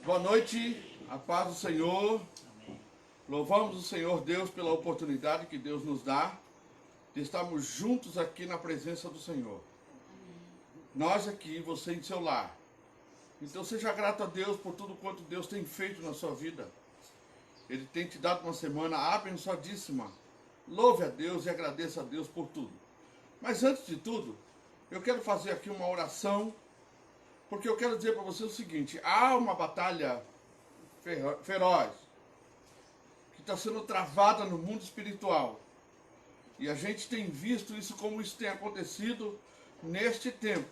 Boa noite, a paz do Senhor. Amém. Louvamos o Senhor Deus pela oportunidade que Deus nos dá de estarmos juntos aqui na presença do Senhor. Nós aqui, você em seu lar. Então seja grato a Deus por tudo quanto Deus tem feito na sua vida. Ele tem te dado uma semana abençoadíssima. Louve a Deus e agradeça a Deus por tudo. Mas antes de tudo, eu quero fazer aqui uma oração, porque eu quero dizer para você o seguinte: há uma batalha feroz que está sendo travada no mundo espiritual. E a gente tem visto isso, como isso tem acontecido neste tempo.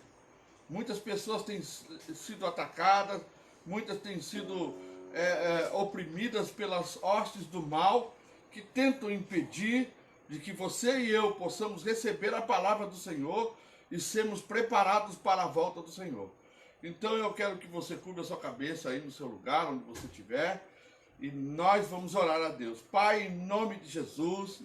Muitas pessoas têm sido atacadas, muitas têm sido oprimidas pelas hostes do mal, que tentam impedir de que você e eu possamos receber a palavra do Senhor e sermos preparados para a volta do Senhor. Então eu quero que você cubra a sua cabeça aí no seu lugar, onde você estiver, e nós vamos orar a Deus. Pai, em nome de Jesus,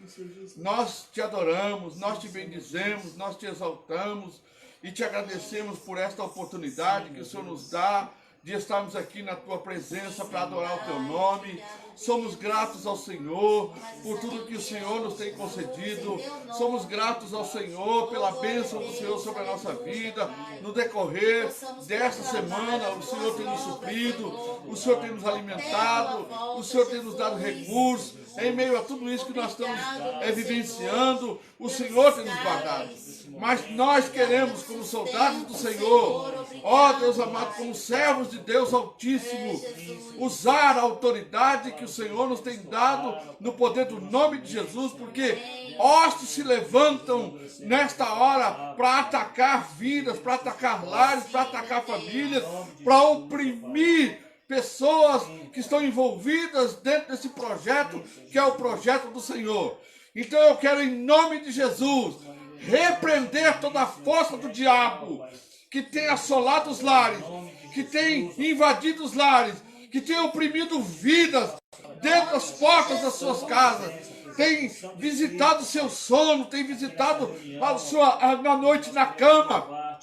nós te adoramos, nós te bendizemos, nós te exaltamos e te agradecemos por esta oportunidade que o Senhor nos dá de estarmos aqui na tua presença para adorar o teu nome. Somos gratos ao Senhor por tudo que o Senhor nos tem concedido. Somos gratos ao Senhor pela bênção do Senhor sobre a nossa vida. No decorrer desta semana, o Senhor tem nos suprido, o Senhor tem nos alimentado, o Senhor tem nos dado recursos. Em meio a tudo isso que nós estamos vivenciando, o Senhor tem nos guardado. Mas nós queremos, como soldados do Senhor, ó Deus amado, como servos de Deus Altíssimo, usar a autoridade que o Senhor nos tem dado no poder do nome de Jesus, porque hostes se levantam nesta hora para atacar vidas, para atacar lares, para atacar famílias, para oprimir pessoas que estão envolvidas dentro desse projeto, que é o projeto do Senhor. Então eu quero, em nome de Jesus, repreender toda a força do diabo que tem assolado os lares, que tem invadido os lares, que tem oprimido vidas dentro das portas das suas casas, tem visitado o seu sono, tem visitado a noite na cama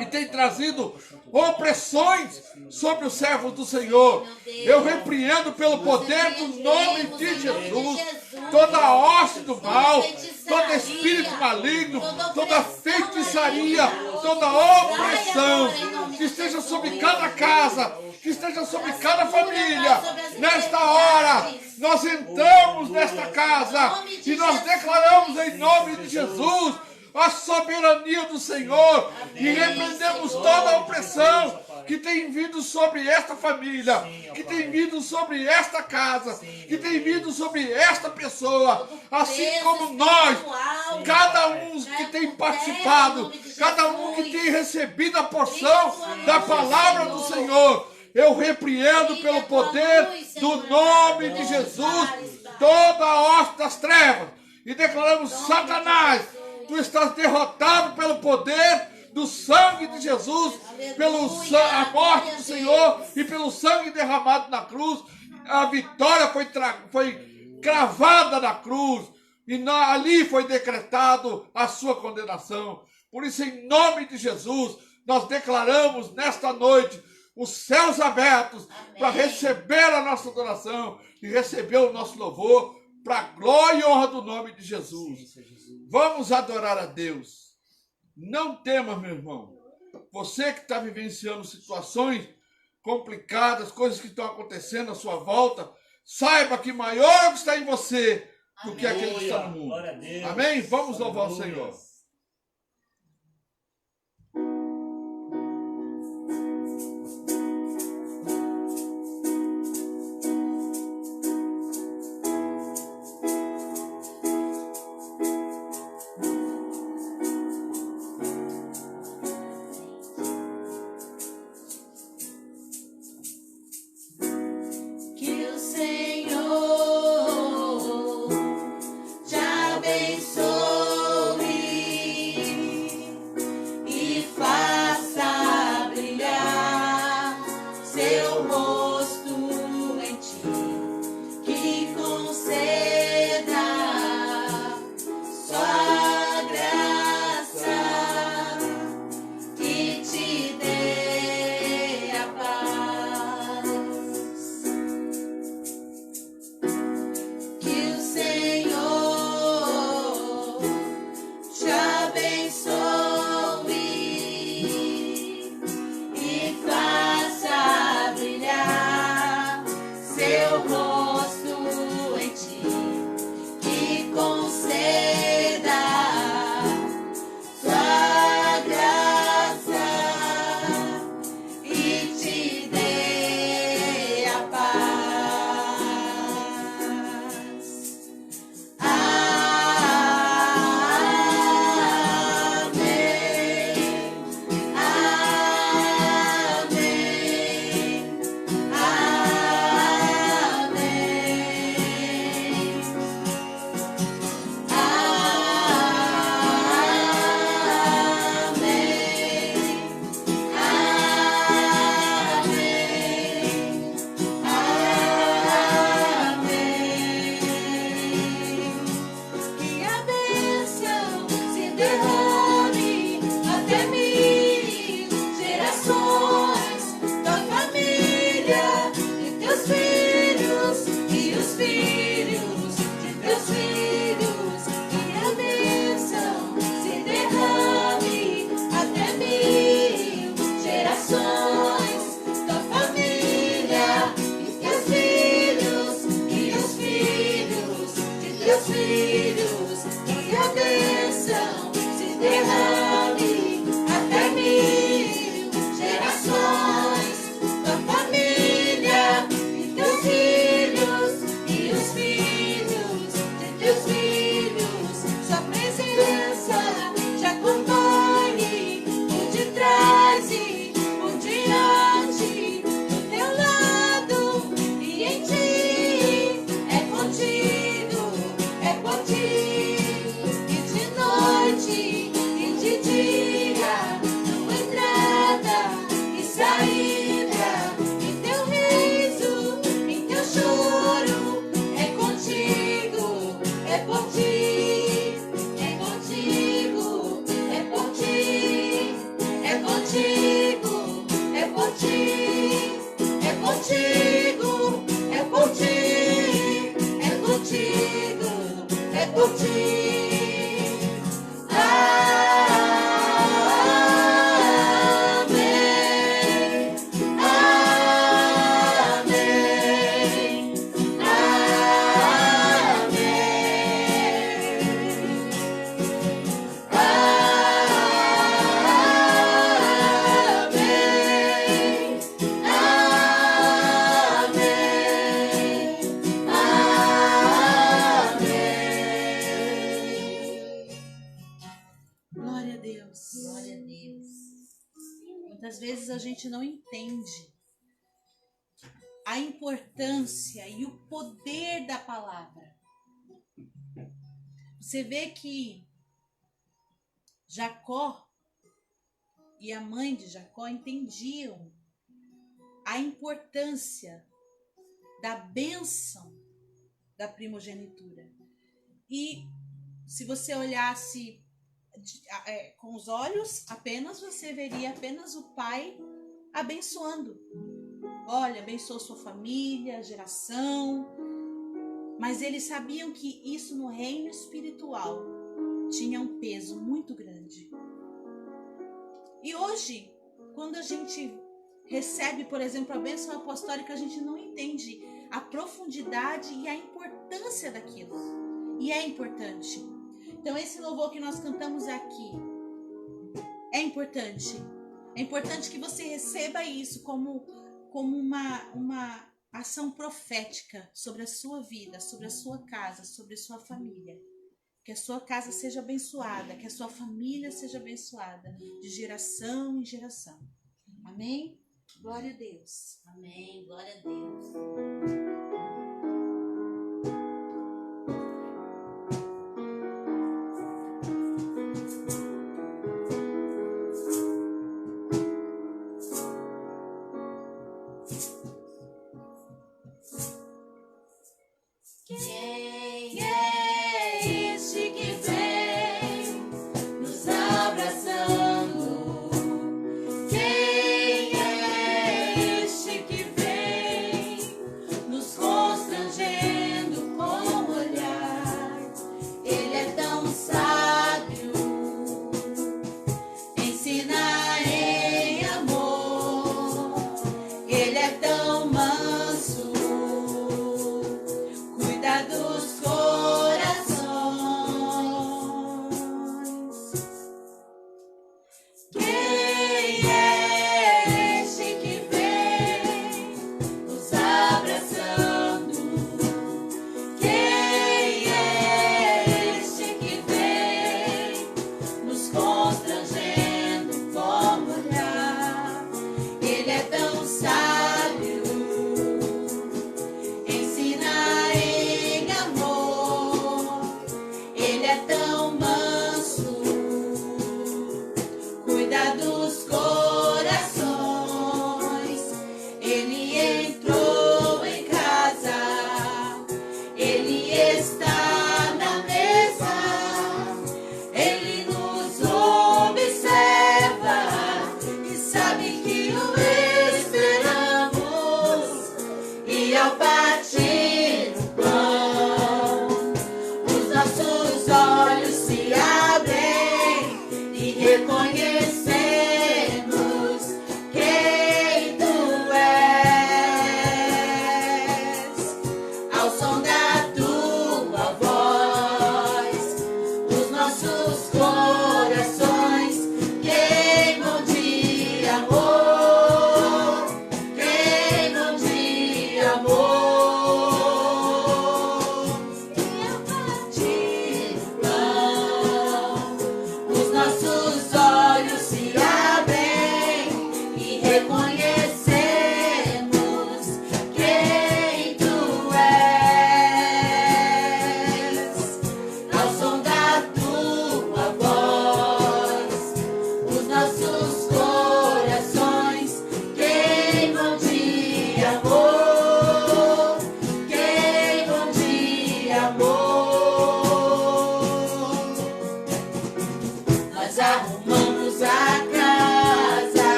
e tem trazido opressões sobre os servos do Senhor. Eu repreendo pelo poder do nome de Jesus toda a hoste do mal, todo espírito maligno, toda feitiçaria, toda opressão que esteja sobre cada casa, que esteja sobre cada família. Nesta hora, nós entramos nesta casa e nós declaramos em nome de Jesus a soberania do Senhor e repreendemos toda a opressão que tem vindo sobre esta família, que tem vindo sobre esta casa, que tem vindo sobre esta pessoa, assim como nós, cada um que tem participado, cada um que tem recebido a porção da palavra do Senhor. Eu repreendo pelo poder do nome de Jesus toda a hoste das trevas e declaramos: Satanás, tu estás derrotado pelo poder do sangue de Jesus, a morte do Senhor e pelo sangue derramado na cruz. A vitória foi cravada na cruz e ali foi decretado a sua condenação. Por isso, em nome de Jesus, nós declaramos nesta noite os céus abertos para receber a nossa adoração e receber o nosso louvor para a glória e honra do nome de Jesus. Vamos adorar a Deus. Não temas, meu irmão. Você que está vivenciando situações complicadas, coisas que estão acontecendo à sua volta, saiba que maior é o que está em você do que aquele que está no mundo. Amém? Vamos louvar o Senhor. Senhor te abençoe. contigo, é por ti, é contigo, é por ti. A gente não entende a importância e o poder da palavra. Você vê que Jacó e a mãe de Jacó entendiam a importância da bênção da primogenitura. E se você olhasse com os olhos apenas, você veria apenas o pai abençoando. Olha, abençoa sua família, geração. Mas eles sabiam que isso no reino espiritual tinha um peso muito grande. E hoje, quando a gente recebe, por exemplo, a bênção apostólica, a gente não entende a profundidade e a importância daquilo. E é importante. Então, esse louvor que nós cantamos aqui é importante. É importante que você receba isso como uma ação profética sobre a sua vida, sobre a sua casa, sobre a sua família. Que a sua casa seja abençoada, que a sua família seja abençoada, de geração em geração. Amém? Glória a Deus. Amém. Glória a Deus. Quem é este que vem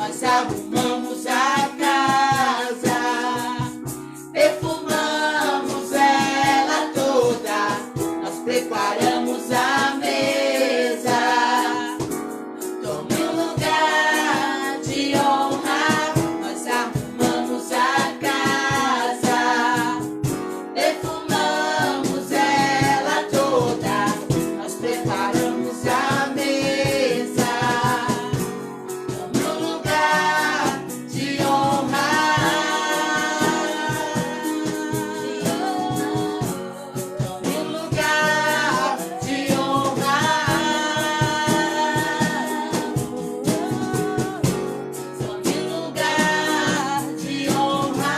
nós arrumamos a casa, perfumamos ela toda, nós preparamos a mesa. Tome um lugar de honra, nós arrumamos a casa, perfumamos ela toda, nós preparamos a mesa. Tome um lugar de honra, tome um lugar de honra, tome um lugar de honra,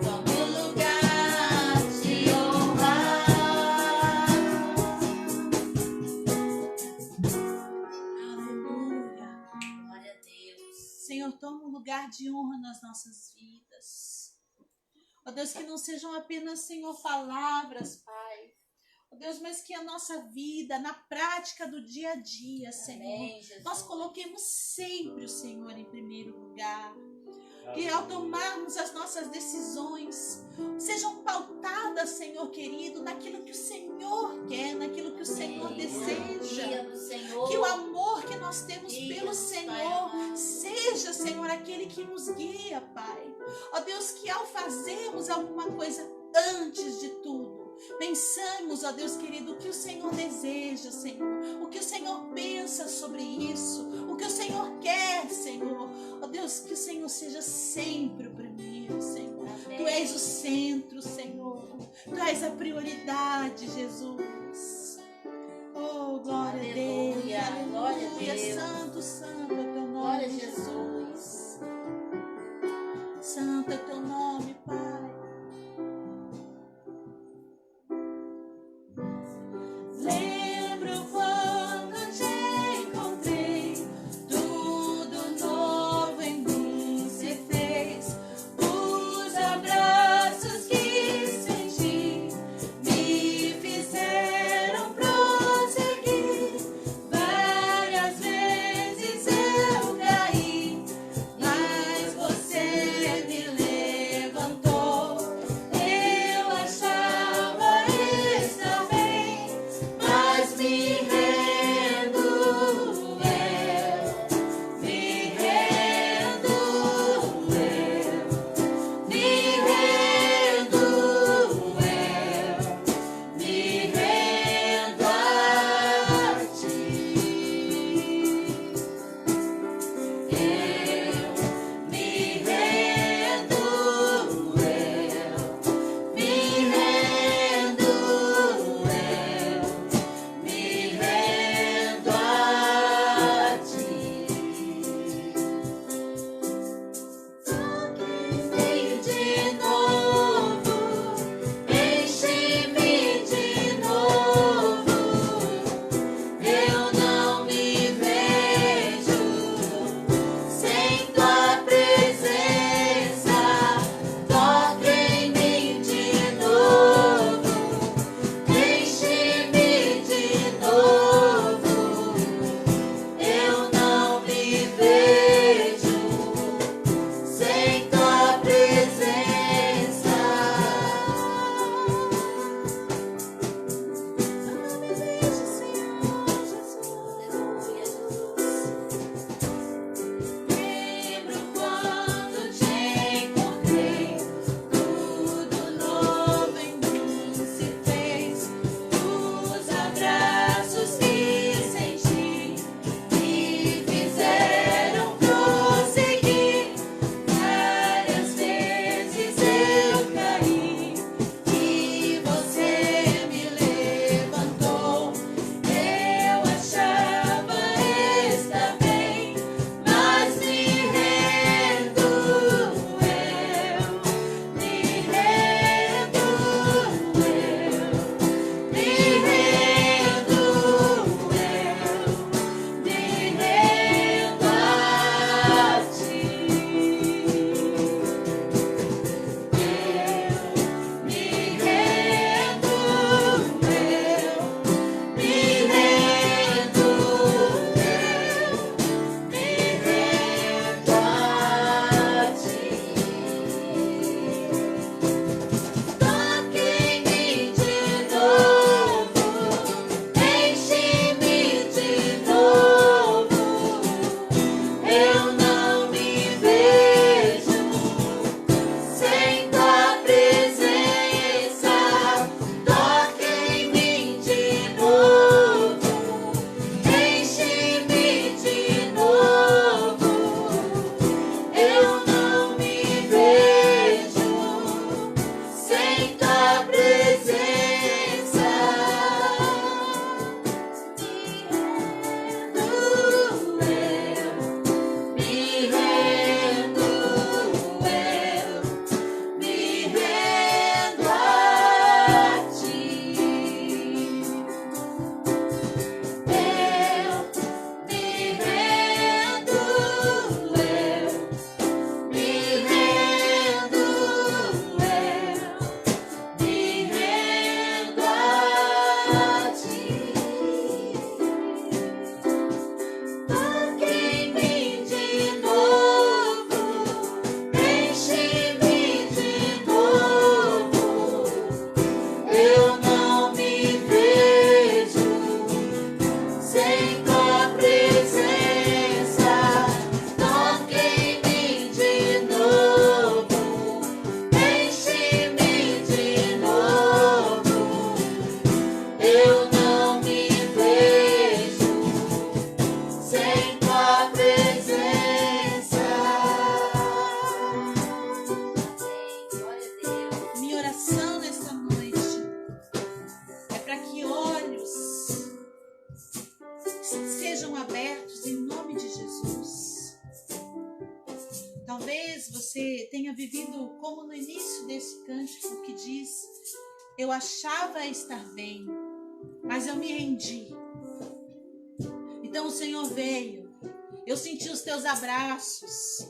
tome um lugar de honra. Aleluia. Glória a Deus. Senhor, toma um lugar de honra nas nossas vidas. Ó Deus, que não sejam apenas, Senhor, palavras, Pai. Ó Deus, mas que a nossa vida, na prática do dia a dia, Senhor, Amém, Jesus. nós coloquemos sempre o Senhor em primeiro lugar. Que ao tomarmos as nossas decisões, sejam pautadas, Senhor querido, naquilo que o Senhor quer, naquilo que o Senhor deseja. Dia do Senhor. Que o amor que nós temos Isso, pelo Pai Senhor amado. seja, Senhor, aquele que nos guia, Pai. Ó Deus, que ao fazermos alguma coisa antes de tudo, pensamos, ó Deus querido, o que o Senhor deseja, Senhor. O que o Senhor pensa sobre isso. O que o Senhor quer, Senhor. Ó Deus, que o Senhor seja sempre o primeiro, Senhor. Amém. Tu és o centro, Senhor. Tu és a prioridade, Jesus. Oh, glória a Deus. Aleluia, glória a Aleluia. Deus. Santo, santo é teu nome, Glória a Jesus. Santo é teu nome, Pai. Lembro quando te encontrei, tudo novo em mim se fez. Os abraços que senti me fizeram prosseguir. Várias vezes eu caí, mas você me você tenha vivido como no início desse cântico que diz: eu achava estar bem, mas eu me rendi. Então o Senhor veio, eu senti os teus abraços,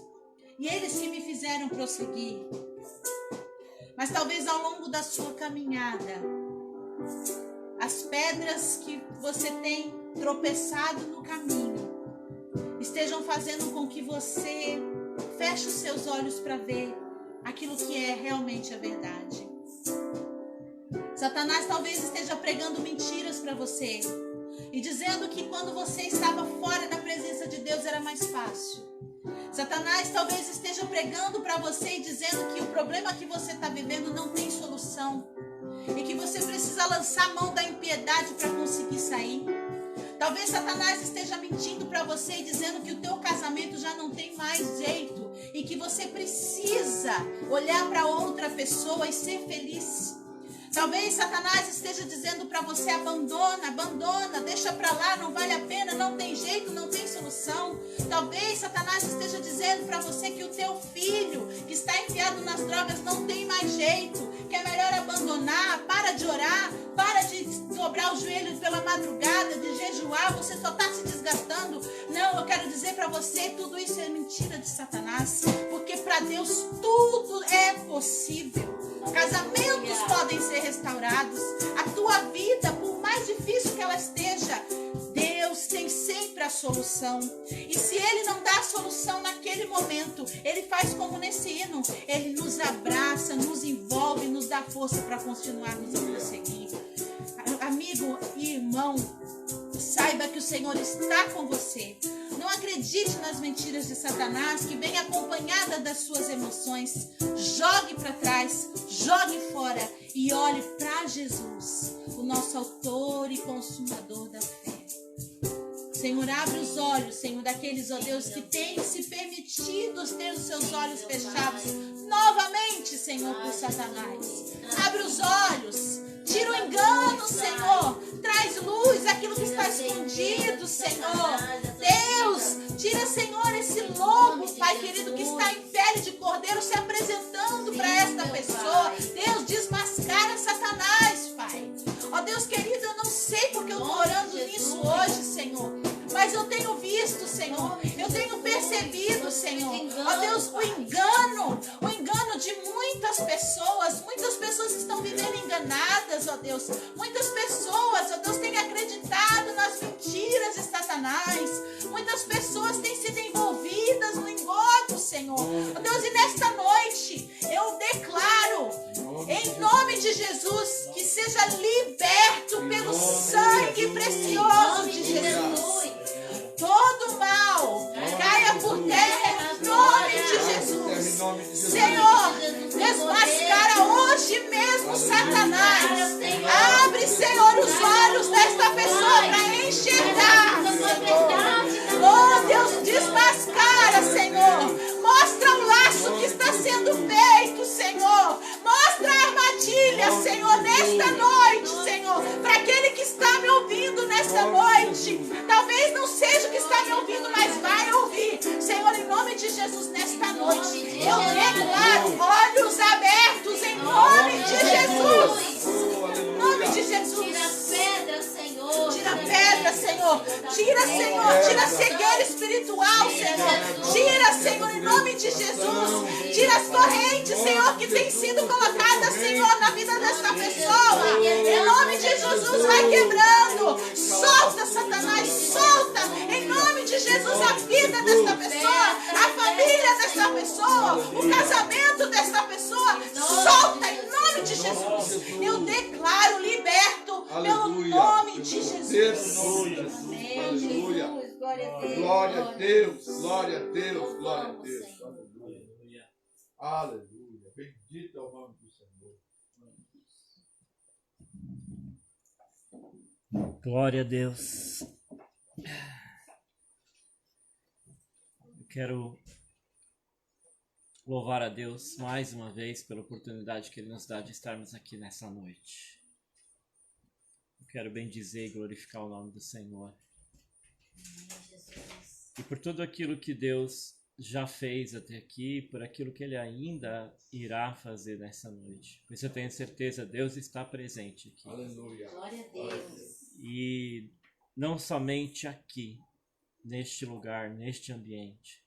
e eles que me fizeram prosseguir. Mas talvez ao longo da sua caminhada, as pedras que você tem tropeçado no caminho estejam fazendo com que você feche os seus olhos para ver aquilo que é realmente a verdade. Satanás talvez esteja pregando mentiras para você e dizendo que quando você estava fora da presença de Deus era mais fácil. Satanás talvez esteja pregando para você e dizendo que o problema que você está vivendo não tem solução e que você precisa lançar a mão da impiedade para conseguir sair. Talvez Satanás esteja mentindo para você e dizendo que o teu casamento já não tem mais jeito e que você precisa olhar para outra pessoa e ser feliz. Talvez Satanás esteja dizendo para você: abandona, deixa para lá, não vale a pena, não tem jeito, não tem solução. Talvez Satanás esteja dizendo para você que o teu filho que está enfiado nas drogas não tem mais jeito, que é melhor abandonar, para de orar, para de dobrar o joelho pela madrugada, de jejuar, você só está se desgastando. Não, eu quero dizer para você, tudo isso é mentira de Satanás, porque para Deus tudo é possível. Casamentos podem ser restaurados. A tua vida, por mais difícil que ela esteja, Deus tem sempre a solução. E se Ele não dá a solução naquele momento, Ele faz como nesse hino. Ele nos abraça, nos envolve, nos dá força para continuarmos a prosseguir. Amigo e irmão, saiba que o Senhor está com você. Não acredite nas mentiras de Satanás que vem acompanhada das suas emoções. Jogue para trás, jogue fora e olhe para Jesus, o nosso autor e consumador da fé. Senhor, abre os olhos, Senhor, daqueles, ó Deus, que têm se permitido ter os seus olhos fechados novamente, Senhor, por Satanás. Abre os olhos, tira o engano, Senhor, traz luz àquilo que está escondido, Senhor. Deus, tira, Senhor, esse lobo, Pai querido, que está em pele de cordeiro se apresentando para esta pessoa. Deus, desmascara Satanás, Pai. Ó Deus querido, eu não sei porque eu estou orando nisso hoje, Senhor, mas eu tenho visto, Senhor, eu tenho percebido, Senhor, ó Deus, o engano de muitas pessoas estão vivendo enganadas, ó Deus, muitas pessoas, ó Deus, têm acreditado nas mentiras de Satanás, muitas pessoas têm sido envolvidas no engano, Senhor, ó Deus, e nesta noite, eu declaro, em nome de Jesus, que seja liberto pelo sangue precioso de Jesus. Todo mal caia por terra em nome de Jesus. Senhor, desmascara hoje mesmo Satanás. Abre, Senhor, os olhos desta pessoa para enxergar. Oh, Deus, desmascara, Senhor. Mostra o laço que está sendo feito, Senhor. Mostra a armadilha, Senhor, nesta noite, Senhor. Para aquele que está me ouvindo nesta noite. Talvez não seja o que está me ouvindo, mas vai ouvir. Senhor, em nome de Jesus, nesta noite, eu declaro olhos abertos em nome de Jesus. Em nome de Jesus. Tira pedra, Senhor. Tira, Senhor. Tira a cegueira espiritual, Senhor. Tira, Senhor, em nome de Jesus. Tira as correntes, Senhor, que tem sido colocadas, Senhor, na vida desta pessoa. Em nome de Jesus, vai quebrando. Solta, Satanás, solta. Em nome de Jesus, a vida desta pessoa, a família desta pessoa, o casamento desta pessoa. Solta, em nome de Jesus. Eu declaro liberto pelo nome de Jesus. Aleluia. Glória a Deus, glória a Deus, glória a Deus. Aleluia. Bendito é o nome do Senhor. Glória a Deus. Eu quero louvar a Deus mais uma vez pela oportunidade que Ele nos dá de estarmos aqui nessa noite. Eu quero bendizer e glorificar o nome do Senhor. E por tudo aquilo que Deus já fez até aqui, por aquilo que Ele ainda irá fazer nessa noite. Por isso eu tenho certeza, Deus está presente aqui. Aleluia. Glória a Deus. E não somente aqui, neste lugar, neste ambiente.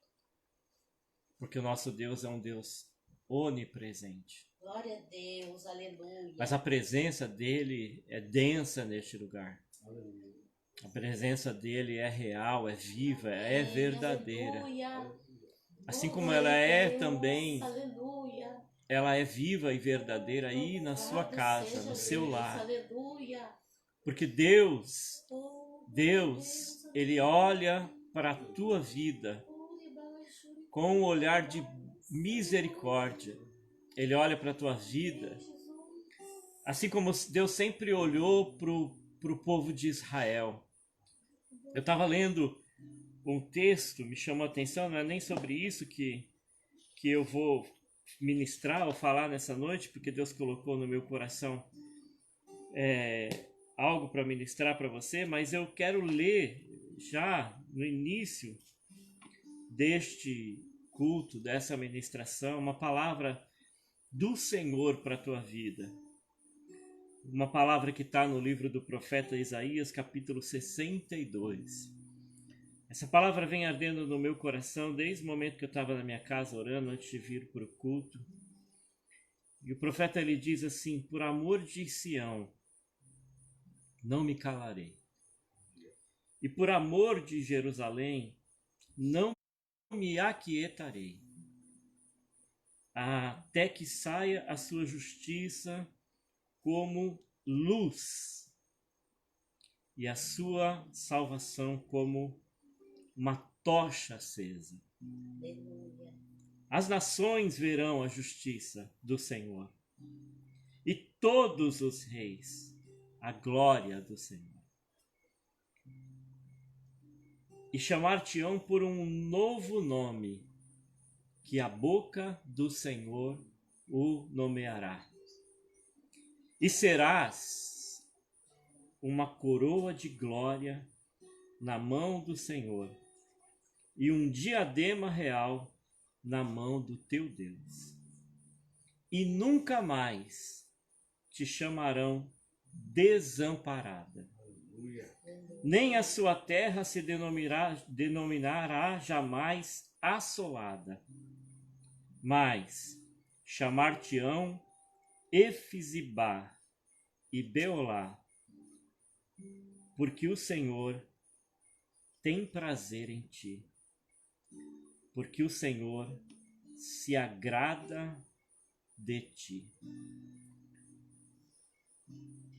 Porque o nosso Deus é um Deus onipresente. Glória a Deus. Aleluia. Mas a presença dele é densa neste lugar. A presença dele é real, é viva, é verdadeira. Aleluia. Assim como ela é também, Aleluia. ela é viva e verdadeira aí na sua casa, no seu lar. Aleluia. Porque Deus, Ele olha para a tua vida com um olhar de misericórdia. Ele olha para a tua vida, assim como Deus sempre olhou para o povo de Israel. Eu estava lendo um texto, me chamou a atenção, não é nem sobre isso que eu vou ministrar ou falar nessa noite, porque Deus colocou no meu coração algo para ministrar para você, mas eu quero ler já no início deste culto, dessa ministração, uma palavra do Senhor para a tua vida. Uma palavra que está no livro do profeta Isaías, capítulo 62. Essa palavra vem ardendo no meu coração desde o momento que eu estava na minha casa orando antes de vir para o culto. E o profeta ele diz assim: por amor de Sião, não me calarei. E por amor de Jerusalém, não me aquietarei, até que saia a sua justiça como luz e a sua salvação como uma tocha acesa. Aleluia. As nações verão a justiça do Senhor e todos os reis a glória do Senhor. E chamar-te-ão por um novo nome, que a boca do Senhor o nomeará. E serás uma coroa de glória na mão do Senhor e um diadema real na mão do teu Deus. E nunca mais te chamarão desamparada, nem a sua terra se denominará jamais assolada, mas chamar-te-ão Efizibá e Beolá, porque o Senhor tem prazer em ti, porque o Senhor se agrada de ti.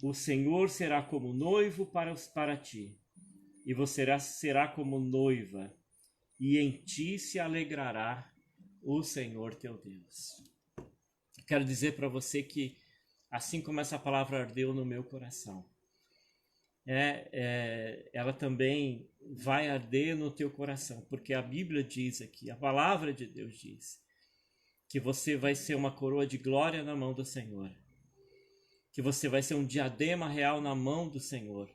O Senhor será como noivo para ti, e você será como noiva, e em ti se alegrará o Senhor teu Deus. Quero dizer para você que, assim como essa palavra ardeu no meu coração, ela também vai arder no teu coração, porque a Bíblia diz aqui, a palavra de Deus diz, que você vai ser uma coroa de glória na mão do Senhor, que você vai ser um diadema real na mão do Senhor,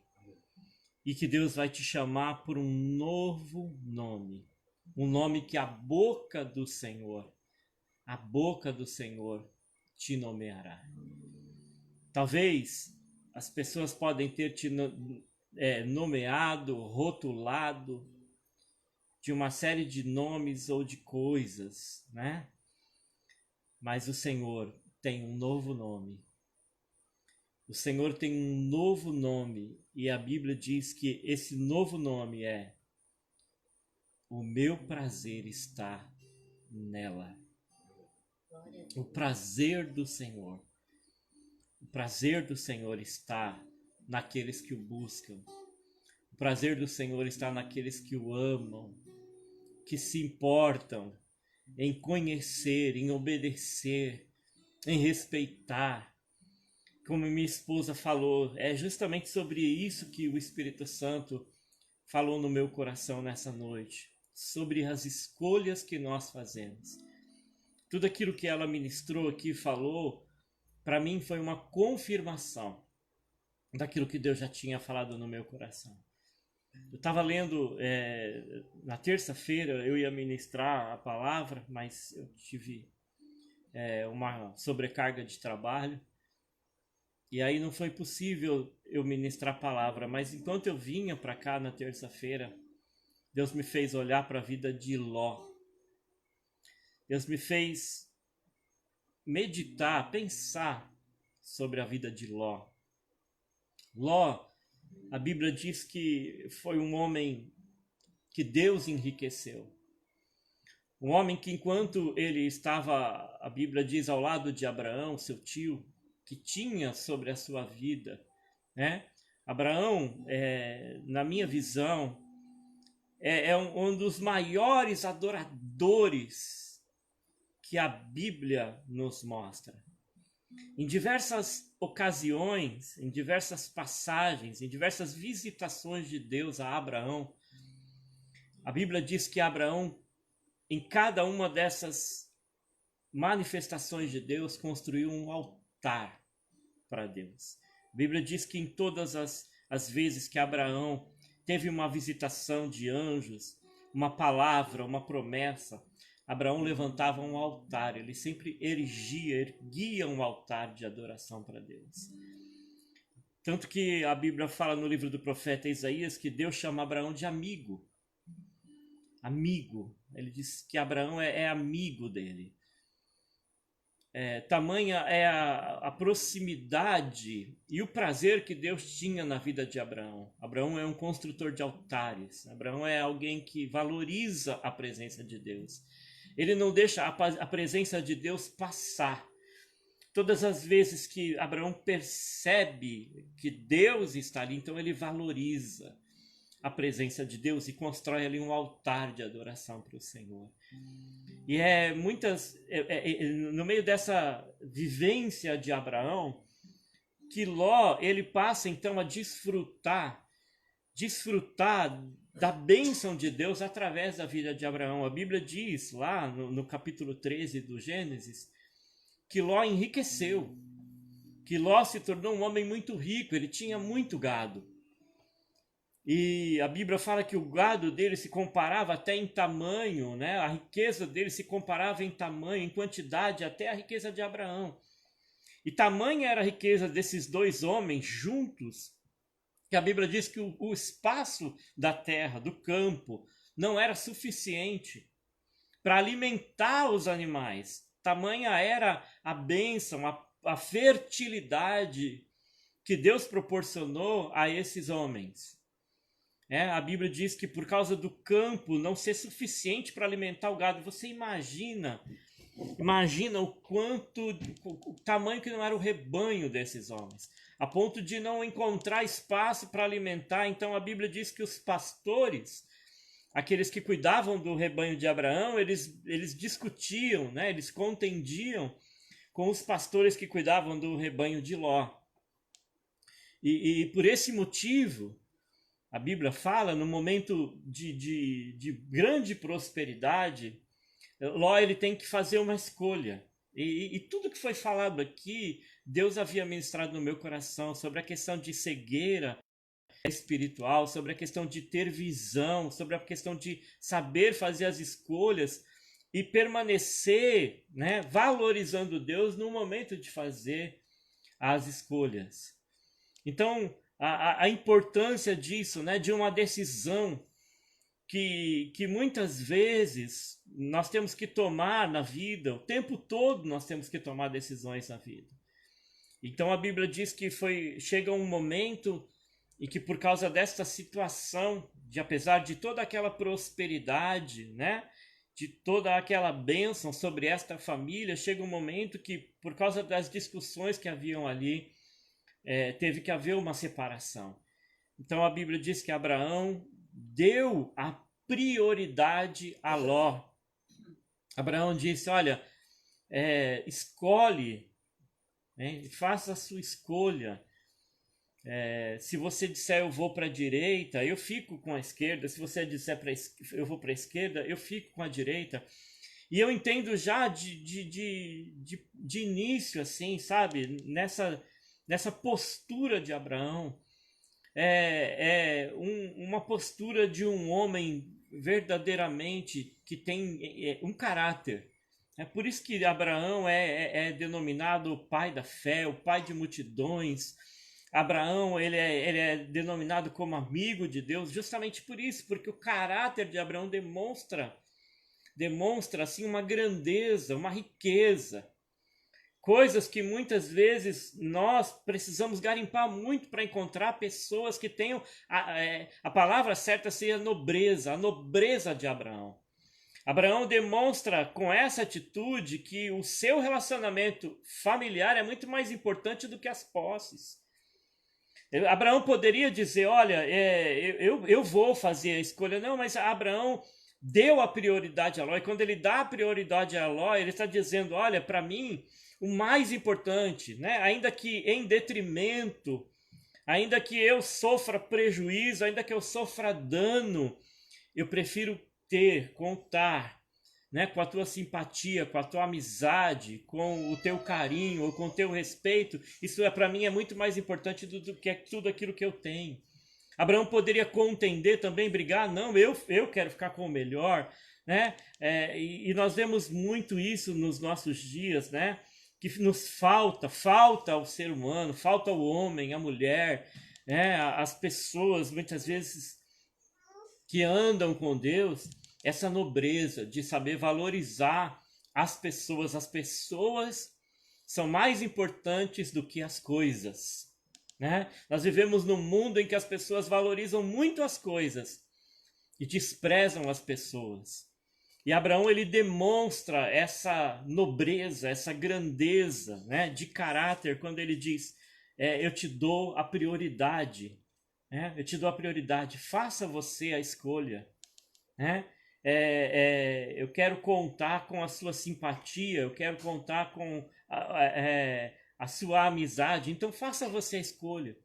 e que Deus vai te chamar por um novo nome, um nome que a boca do Senhor te nomeará. Talvez as pessoas podem ter te nomeado, rotulado de uma série de nomes ou de coisas, né? Mas o Senhor tem um novo nome. O Senhor tem um novo nome, e a Bíblia diz que esse novo nome é: o meu prazer está nela. O prazer do Senhor. O prazer do Senhor está naqueles que o buscam. O prazer do Senhor está naqueles que o amam, que se importam em conhecer, em obedecer, em respeitar. Como minha esposa falou, é justamente sobre isso que o Espírito Santo falou no meu coração nessa noite, sobre as escolhas que nós fazemos. Tudo aquilo que ela ministrou aqui, falou, para mim foi uma confirmação daquilo que Deus já tinha falado no meu coração. Eu estava lendo, na terça-feira eu ia ministrar a palavra, mas eu tive uma sobrecarga de trabalho. E aí não foi possível eu ministrar a palavra, mas enquanto eu vinha para cá na terça-feira, Deus me fez olhar para a vida de Ló. Deus me fez meditar, pensar sobre a vida de Ló. Ló, a Bíblia diz que foi um homem que Deus enriqueceu. Um homem que enquanto ele estava, a Bíblia diz, ao lado de Abraão, seu tio, que tinha sobre a sua vida, né? Abraão, na minha visão, é um dos maiores adoradores que a Bíblia nos mostra. Em diversas ocasiões, em diversas passagens, em diversas visitações de Deus a Abraão, a Bíblia diz que Abraão, em cada uma dessas manifestações de Deus, construiu um altar para Deus. A Bíblia diz que em todas as vezes que Abraão teve uma visitação de anjos, uma palavra, uma promessa, Abraão levantava um altar, ele sempre erguia um altar de adoração para Deus. Tanto que a Bíblia fala no livro do profeta Isaías que Deus chama Abraão de amigo. Amigo. Ele diz que Abraão é amigo dele. Tamanha é a proximidade e o prazer que Deus tinha na vida de Abraão. Abraão é um construtor de altares. Abraão é alguém que valoriza a presença de Deus. Ele não deixa a presença de Deus passar. Todas as vezes que Abraão percebe que Deus está ali, então ele valoriza a presença de Deus e constrói ali um altar de adoração para o Senhor. E no meio dessa vivência de Abraão, que Ló, ele passa então a desfrutar da bênção de Deus através da vida de Abraão. A Bíblia diz lá no capítulo 13 do Gênesis, que Ló enriqueceu, que Ló se tornou um homem muito rico, ele tinha muito gado. E a Bíblia fala que o gado dele se comparava até em tamanho, né? A riqueza dele se comparava em tamanho, em quantidade, até a riqueza de Abraão. E tamanha era a riqueza desses dois homens juntos, que a Bíblia diz que o espaço da terra, do campo, não era suficiente para alimentar os animais. Tamanha era a bênção, a fertilidade que Deus proporcionou a esses homens. A Bíblia diz que por causa do campo não ser suficiente para alimentar o gado, você imagina o tamanho que não era o rebanho desses homens, a ponto de não encontrar espaço para alimentar. Então a Bíblia diz que os pastores, aqueles que cuidavam do rebanho de Abraão, eles discutiam, né? Eles contendiam com os pastores que cuidavam do rebanho de Ló. E por esse motivo, a Bíblia fala, no momento de grande prosperidade, Ló ele tem que fazer uma escolha. E tudo que foi falado aqui, Deus havia ministrado no meu coração sobre a questão de cegueira espiritual, sobre a questão de ter visão, sobre a questão de saber fazer as escolhas e permanecer, né, valorizando Deus no momento de fazer as escolhas. Então, a importância disso, né, de uma decisão que muitas vezes nós temos que tomar na vida, o tempo todo nós temos que tomar decisões na vida. Então a Bíblia diz que chega um momento em que, por causa desta situação, apesar de toda aquela prosperidade, né, de toda aquela bênção sobre esta família, chega um momento que, por causa das discussões que haviam ali, teve que haver uma separação. Então a Bíblia diz que Abraão deu a prioridade a Ló. Abraão disse: olha, escolhe, né, faça a sua escolha. Se você disser eu vou para a direita, eu fico com a esquerda. Se você disser eu vou para a esquerda, eu fico com a direita. E eu entendo já de início, assim, sabe, nessa postura de Abraão, uma postura de um homem verdadeiramente que tem um caráter. É por isso que Abraão é denominado o pai da fé, o pai de multidões. Abraão ele é denominado como amigo de Deus, justamente por isso, porque o caráter de Abraão demonstra assim uma grandeza, uma riqueza, coisas que muitas vezes nós precisamos garimpar muito para encontrar pessoas que tenham a palavra certa seria a nobreza de Abraão. Abraão demonstra com essa atitude que o seu relacionamento familiar é muito mais importante do que as posses. Abraão poderia dizer, olha, eu vou fazer a escolha. Não, mas Abraão deu a prioridade a Ló. E quando ele dá a prioridade a Ló, ele está dizendo, olha, para mim, o mais importante, né? Ainda que em detrimento, ainda que eu sofra prejuízo, ainda que eu sofra dano, eu prefiro contar, né, com a tua simpatia, com a tua amizade, com o teu carinho, ou com o teu respeito. Isso para mim é muito mais importante do que tudo aquilo que eu tenho. Abraão poderia contender também, brigar, não, eu quero ficar com o melhor, né? E nós vemos muito isso nos nossos dias, né? Que nos falta ao ser humano, falta ao homem, à mulher, né? As pessoas muitas vezes que andam com Deus, essa nobreza de saber valorizar as pessoas. As pessoas são mais importantes do que as coisas, né? Nós vivemos num mundo em que as pessoas valorizam muito as coisas e desprezam as pessoas. E Abraão ele demonstra essa nobreza, essa grandeza, né, de caráter quando ele diz, eu te dou a prioridade, né? Eu te dou a prioridade, faça você a escolha, né? Eu quero contar com a sua simpatia, eu quero contar com a sua amizade, então faça você a escolha.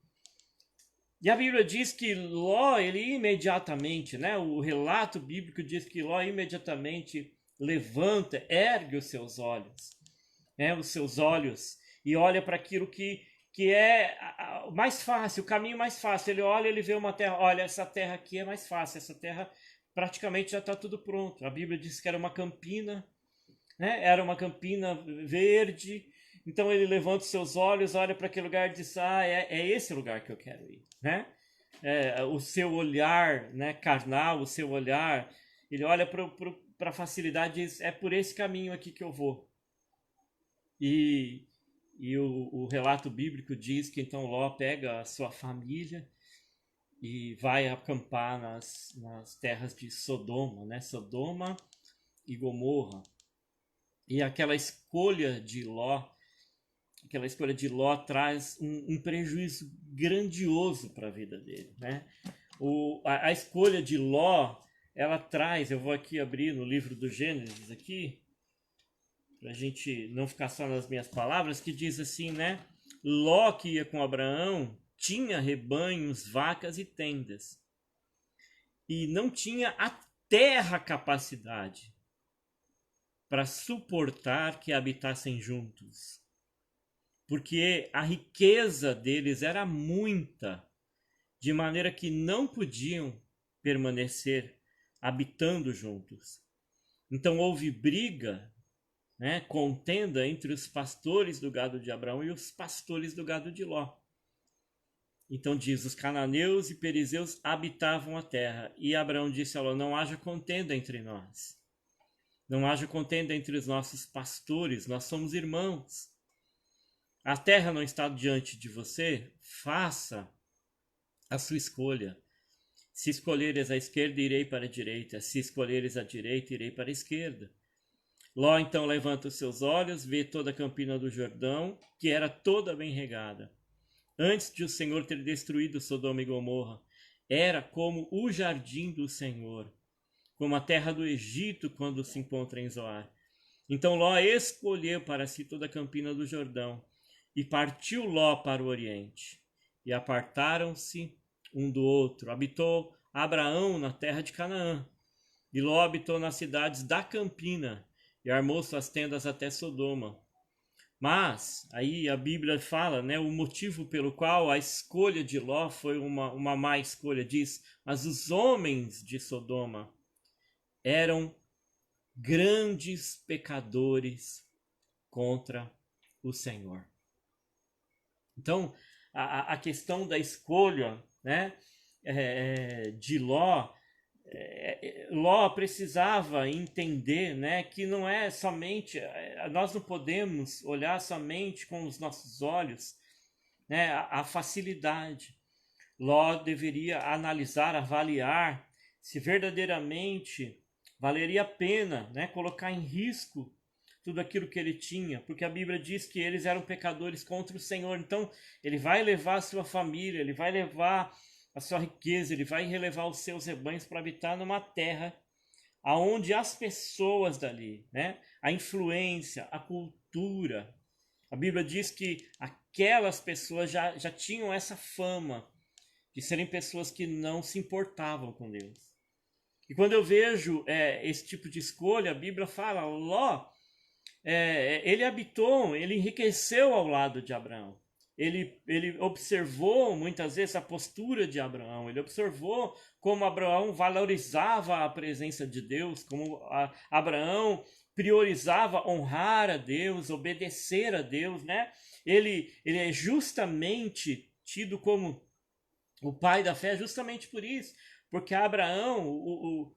E a Bíblia diz que Ló, ele imediatamente, né, o relato bíblico diz que Ló imediatamente levanta, ergue os seus olhos, né, e olha para aquilo que é mais fácil, o caminho mais fácil. Ele olha, ele vê uma terra, olha, essa terra aqui é mais fácil, essa terra praticamente já está tudo pronto. A Bíblia diz que era uma campina, né? Era uma campina verde. Então ele levanta os seus olhos, olha para aquele lugar e diz, é esse lugar que eu quero ir, né? O seu olhar, né, carnal, o seu olhar, ele olha para a facilidade e diz, é por esse caminho aqui que eu vou. E o relato bíblico diz que então Ló pega a sua família e vai acampar nas terras de Sodoma, né? Sodoma e Gomorra. E aquela escolha de Ló traz um prejuízo grandioso para a vida dele, né? A escolha de Ló, ela traz, eu vou aqui abrir no livro do Gênesis aqui, para a gente não ficar só nas minhas palavras, que diz assim, né? Ló, que ia com Abraão, tinha rebanhos, vacas e tendas, e não tinha a terra capacidade para suportar que habitassem juntos, porque a riqueza deles era muita, de maneira que não podiam permanecer habitando juntos. Então houve briga, né, contenda entre os pastores do gado de Abraão e os pastores do gado de Ló. Então diz, os cananeus e perizeus habitavam a terra, e Abraão disse a Ló, não haja contenda entre nós, não haja contenda entre os nossos pastores, nós somos irmãos. A terra não está diante de você, faça a sua escolha. Se escolheres a esquerda, irei para a direita, se escolheres a direita, irei para a esquerda. Ló então levanta os seus olhos, vê toda a campina do Jordão, que era toda bem regada. Antes de o Senhor ter destruído Sodoma e Gomorra, era como o jardim do Senhor, como a terra do Egito quando se encontra em Zoar. Então Ló escolheu para si toda a campina do Jordão, e partiu Ló para o oriente. E apartaram-se um do outro. Habitou Abraão na terra de Canaã, e Ló habitou nas cidades da campina, e armou suas tendas até Sodoma. Mas aí a Bíblia fala, né, o motivo pelo qual a escolha de Ló foi uma má escolha, diz, mas os homens de Sodoma eram grandes pecadores contra o Senhor. Então, a questão da escolha, né, de Ló, Ló precisava entender, né, que não é somente, nós não podemos olhar somente com os nossos olhos, né, a facilidade. Ló deveria analisar, avaliar se verdadeiramente valeria a pena, né, colocar em risco tudo aquilo que ele tinha, porque a Bíblia diz que eles eram pecadores contra o Senhor. Então, ele vai levar a sua família, ele vai levar a sua riqueza, ele vai relevar os seus rebanhos para habitar numa terra aonde as pessoas dali, né, a influência, a cultura, a Bíblia diz que aquelas pessoas já tinham essa fama de serem pessoas que não se importavam com Deus. E quando eu vejo esse tipo de escolha, a Bíblia fala, Ló, ele habitou, ele enriqueceu ao lado de Abraão. Ele observou muitas vezes a postura de Abraão, ele observou como Abraão valorizava a presença de Deus, como Abraão priorizava honrar a Deus, obedecer a Deus, né? Ele é justamente tido como o pai da fé justamente por isso, porque Abraão,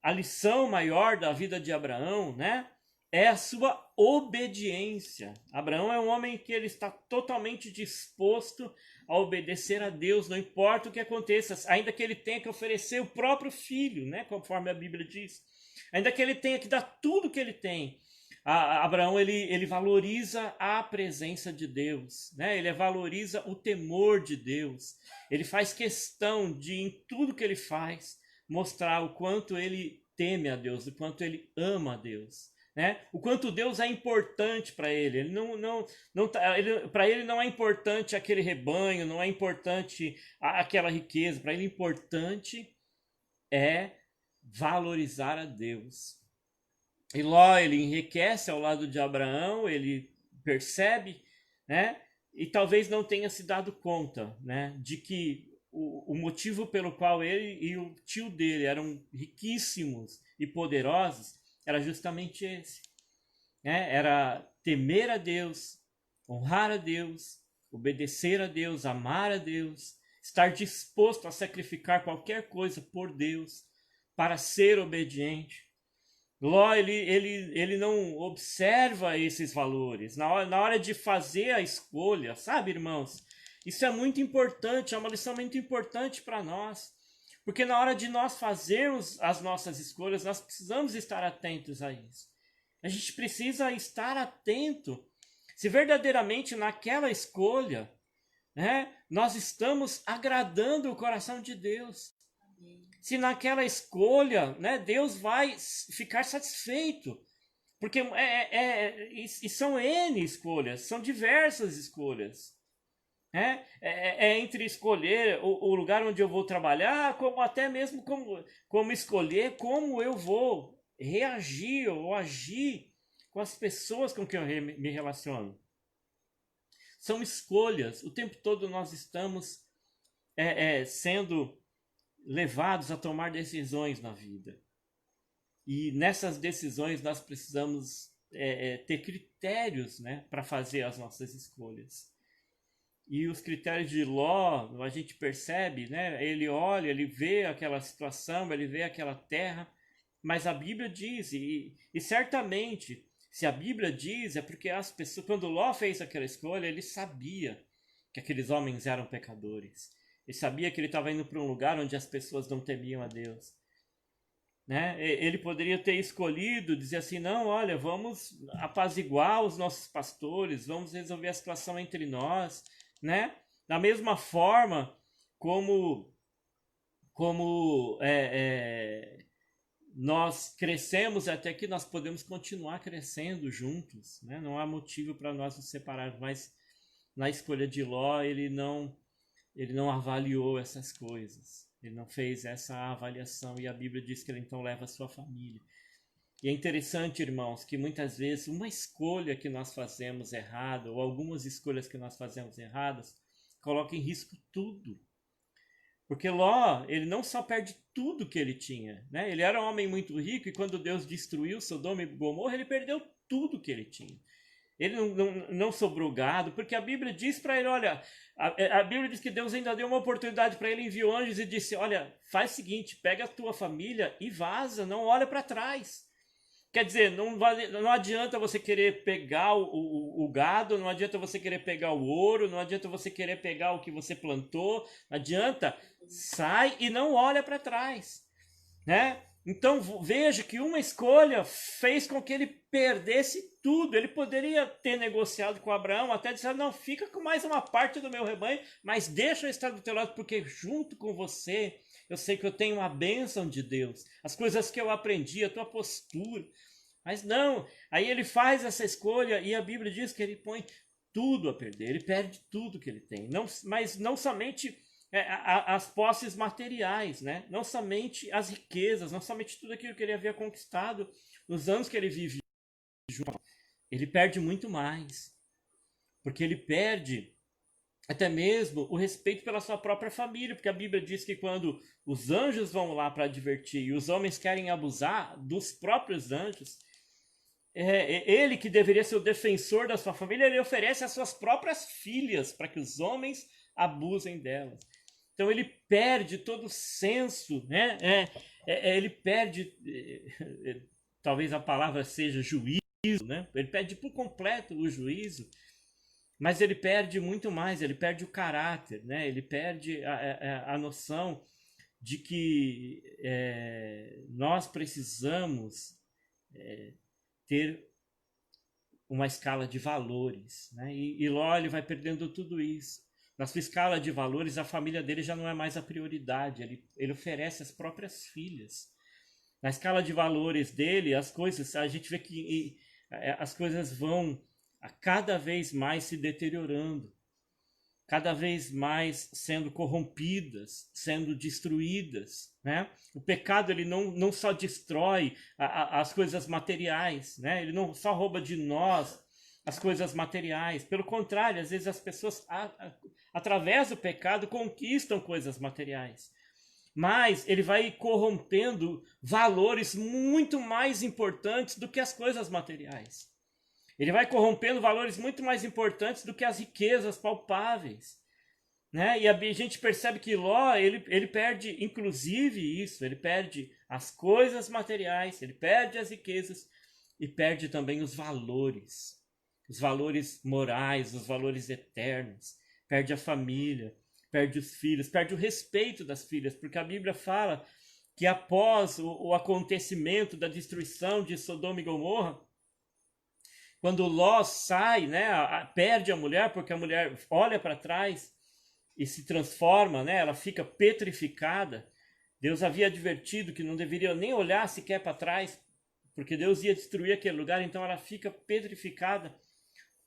a lição maior da vida de Abraão, né, é a sua obediência. Abraão é um homem que ele está totalmente disposto a obedecer a Deus, não importa o que aconteça, ainda que ele tenha que oferecer o próprio filho, né, conforme a Bíblia diz, ainda que ele tenha que dar tudo que ele tem. Abraão ele valoriza a presença de Deus, né? Ele valoriza o temor de Deus. Ele faz questão de, em tudo que ele faz, mostrar o quanto ele teme a Deus, o quanto ele ama a Deus, né? O quanto Deus é importante para ele. Ele para ele não é importante aquele rebanho, não é importante aquela riqueza. Para ele importante é valorizar a Deus. E Ló, ele enriquece ao lado de Abraão, ele percebe, né? E talvez não tenha se dado conta, né? De que o motivo pelo qual ele e o tio dele eram riquíssimos e poderosos era justamente esse, né? Era temer a Deus, honrar a Deus, obedecer a Deus, amar a Deus, estar disposto a sacrificar qualquer coisa por Deus para ser obediente. Ló, ele não observa esses valores. Na hora de fazer a escolha, sabe, irmãos? Isso é muito importante, é uma lição muito importante para nós. Porque na hora de nós fazermos as nossas escolhas, nós precisamos estar atentos a isso. A gente precisa estar atento se verdadeiramente naquela escolha, né, nós estamos agradando o coração de Deus. Se naquela escolha, né, Deus vai ficar satisfeito. Porque e são N escolhas, são diversas escolhas. Entre escolher o lugar onde eu vou trabalhar, como até mesmo como escolher como eu vou reagir ou agir com as pessoas com quem eu me relaciono. São escolhas. O tempo todo nós estamos sendo levados a tomar decisões na vida. E nessas decisões nós precisamos ter critérios, né, para fazer as nossas escolhas. E os critérios de Ló, a gente percebe, né, ele olha, ele vê aquela situação, ele vê aquela terra, mas a Bíblia diz, e certamente, se a Bíblia diz, é porque as pessoas, quando Ló fez aquela escolha, ele sabia que aqueles homens eram pecadores. Ele sabia que ele estava indo para um lugar onde as pessoas não temiam a Deus, né? Ele poderia ter escolhido dizer assim, não, olha, vamos apaziguar os nossos pastores, vamos resolver a situação entre nós, né? Da mesma forma como nós crescemos até aqui, nós podemos continuar crescendo juntos, né? Não há motivo para nós nos separarmos, mas na escolha de Ló, ele não avaliou essas coisas. Ele não fez essa avaliação. E a Bíblia diz que ele então leva a sua família. E é interessante, irmãos, que muitas vezes uma escolha que nós fazemos errada, ou algumas escolhas que nós fazemos erradas, coloca em risco tudo. Porque Ló, ele não só perde tudo que ele tinha, né? Ele era um homem muito rico e quando Deus destruiu Sodoma e Gomorra, ele perdeu tudo que ele tinha. Ele não sobrou gado, porque a Bíblia diz para ele, olha, a Bíblia diz que Deus ainda deu uma oportunidade para ele, enviou anjos e disse, olha, faz o seguinte, pega a tua família e vaza, não olha para trás. Quer dizer, não adianta você querer pegar o gado, não adianta você querer pegar o ouro, não adianta você querer pegar o que você plantou, não adianta, sai e não olha para trás, né? Então veja que uma escolha fez com que ele perdesse tudo. Ele poderia ter negociado com Abraão, até dizer, não, fica com mais uma parte do meu rebanho, mas deixa eu estar do teu lado, porque junto com você eu sei que eu tenho a bênção de Deus, as coisas que eu aprendi, a tua postura. Mas não, aí ele faz essa escolha e a Bíblia diz que ele põe tudo a perder, ele perde tudo que ele tem. Não, mas não somente as posses materiais, né? Não somente as riquezas, não somente tudo aquilo que ele havia conquistado nos anos que ele vive. Ele perde muito mais, porque ele perde até mesmo o respeito pela sua própria família, porque a Bíblia diz que quando os anjos vão lá para advertir e os homens querem abusar dos próprios anjos, ele que deveria ser o defensor da sua família, ele oferece as suas próprias filhas para que os homens abusem delas. Então ele perde todo o senso, né? Ele perde, talvez a palavra seja juízo, né? Ele perde por completo o juízo, mas ele perde muito mais, ele perde o caráter, né? Ele perde a noção de que nós precisamos ter uma escala de valores, né? E Ló, ele vai perdendo tudo isso. Na sua escala de valores, a família dele já não é mais a prioridade, ele oferece as próprias filhas. Na escala de valores dele, as coisas, a gente vê que as coisas vão a cada vez mais se deteriorando, cada vez mais sendo corrompidas, sendo destruídas, né? O pecado, ele não só destrói as coisas materiais, né? Ele não só rouba de nós as coisas materiais, pelo contrário, às vezes as pessoas, através do pecado, conquistam coisas materiais, mas ele vai corrompendo valores muito mais importantes do que as coisas materiais. Ele vai corrompendo valores muito mais importantes do que as riquezas palpáveis, né? E a gente percebe que Ló, ele perde inclusive isso, ele perde as coisas materiais, ele perde as riquezas e perde também os valores morais, os valores eternos, perde a família, perde os filhos, perde o respeito das filhas, porque a Bíblia fala que após o acontecimento da destruição de Sodoma e Gomorra, quando Ló sai, né, perde a mulher, porque a mulher olha para trás e se transforma, né, ela fica petrificada. Deus havia advertido que não deveria nem olhar sequer para trás, porque Deus ia destruir aquele lugar, então ela fica petrificada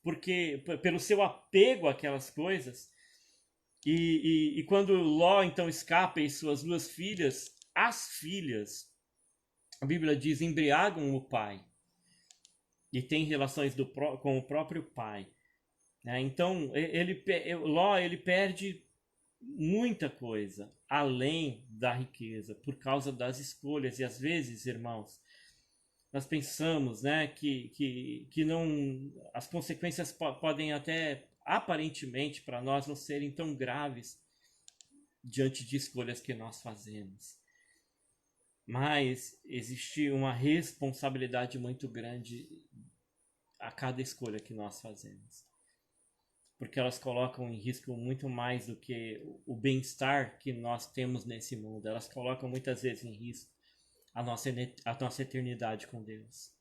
porque pelo seu apego àquelas coisas. E quando Ló então escapa e suas duas filhas, as filhas, a Bíblia diz, embriagam o pai e tem relações com o próprio pai, né? Então Ló, ele perde muita coisa além da riqueza por causa das escolhas. E às vezes, irmãos, nós pensamos, né, que não, as consequências podem até aparentemente para nós não serem tão graves diante de escolhas que nós fazemos, mas existe uma responsabilidade muito grande a cada escolha que nós fazemos, porque elas colocam em risco muito mais do que o bem-estar que nós temos nesse mundo. Elas colocam muitas vezes em risco a nossa eternidade com Deus,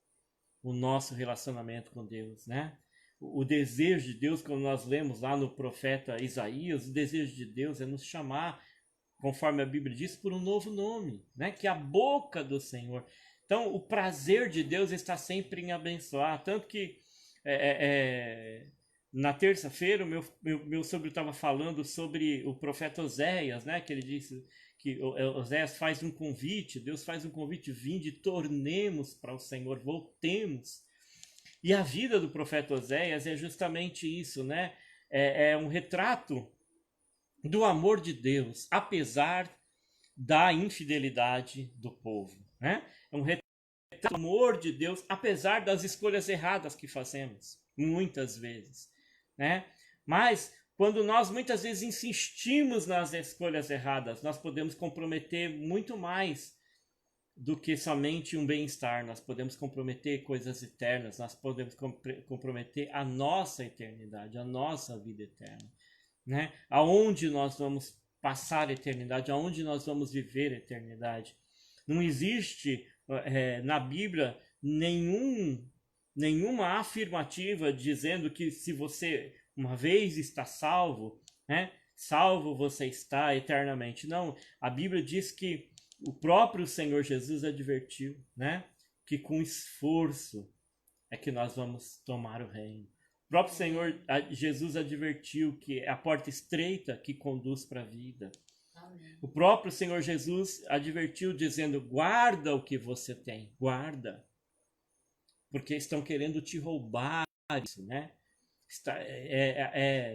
o nosso relacionamento com Deus, né? O desejo de Deus, quando nós lemos lá no profeta Isaías, o desejo de Deus é nos chamar, conforme a Bíblia diz, por um novo nome, né? Que é a boca do Senhor. Então, o prazer de Deus está sempre em abençoar. Tanto que na terça-feira, o meu sogro estava falando sobre o profeta Oséias, né? Que ele disse que Oséias faz um convite, Deus faz um convite, vinde, tornemos para o Senhor, voltemos. E a vida do profeta Oséias é justamente isso, né? É um retrato do amor de Deus, apesar da infidelidade do povo, né? É um retrato do amor de Deus, apesar das escolhas erradas que fazemos, muitas vezes, né? Mas quando nós muitas vezes insistimos nas escolhas erradas, nós podemos comprometer muito mais do que somente um bem-estar. Nós podemos comprometer coisas eternas, nós podemos comprometer a nossa eternidade, a nossa vida eterna, né? Aonde nós vamos passar a eternidade, aonde nós vamos viver a eternidade. Não existe na Bíblia nenhuma afirmativa dizendo que se você uma vez está salvo, né? Salvo você está eternamente. Não, a Bíblia diz que o próprio Senhor Jesus advertiu, né? Que com esforço é que nós vamos tomar o reino. O próprio Senhor Jesus advertiu que é a porta estreita que conduz para a vida. Amém. O próprio Senhor Jesus advertiu dizendo, guarda o que você tem, guarda. Porque estão querendo te roubar isso, né?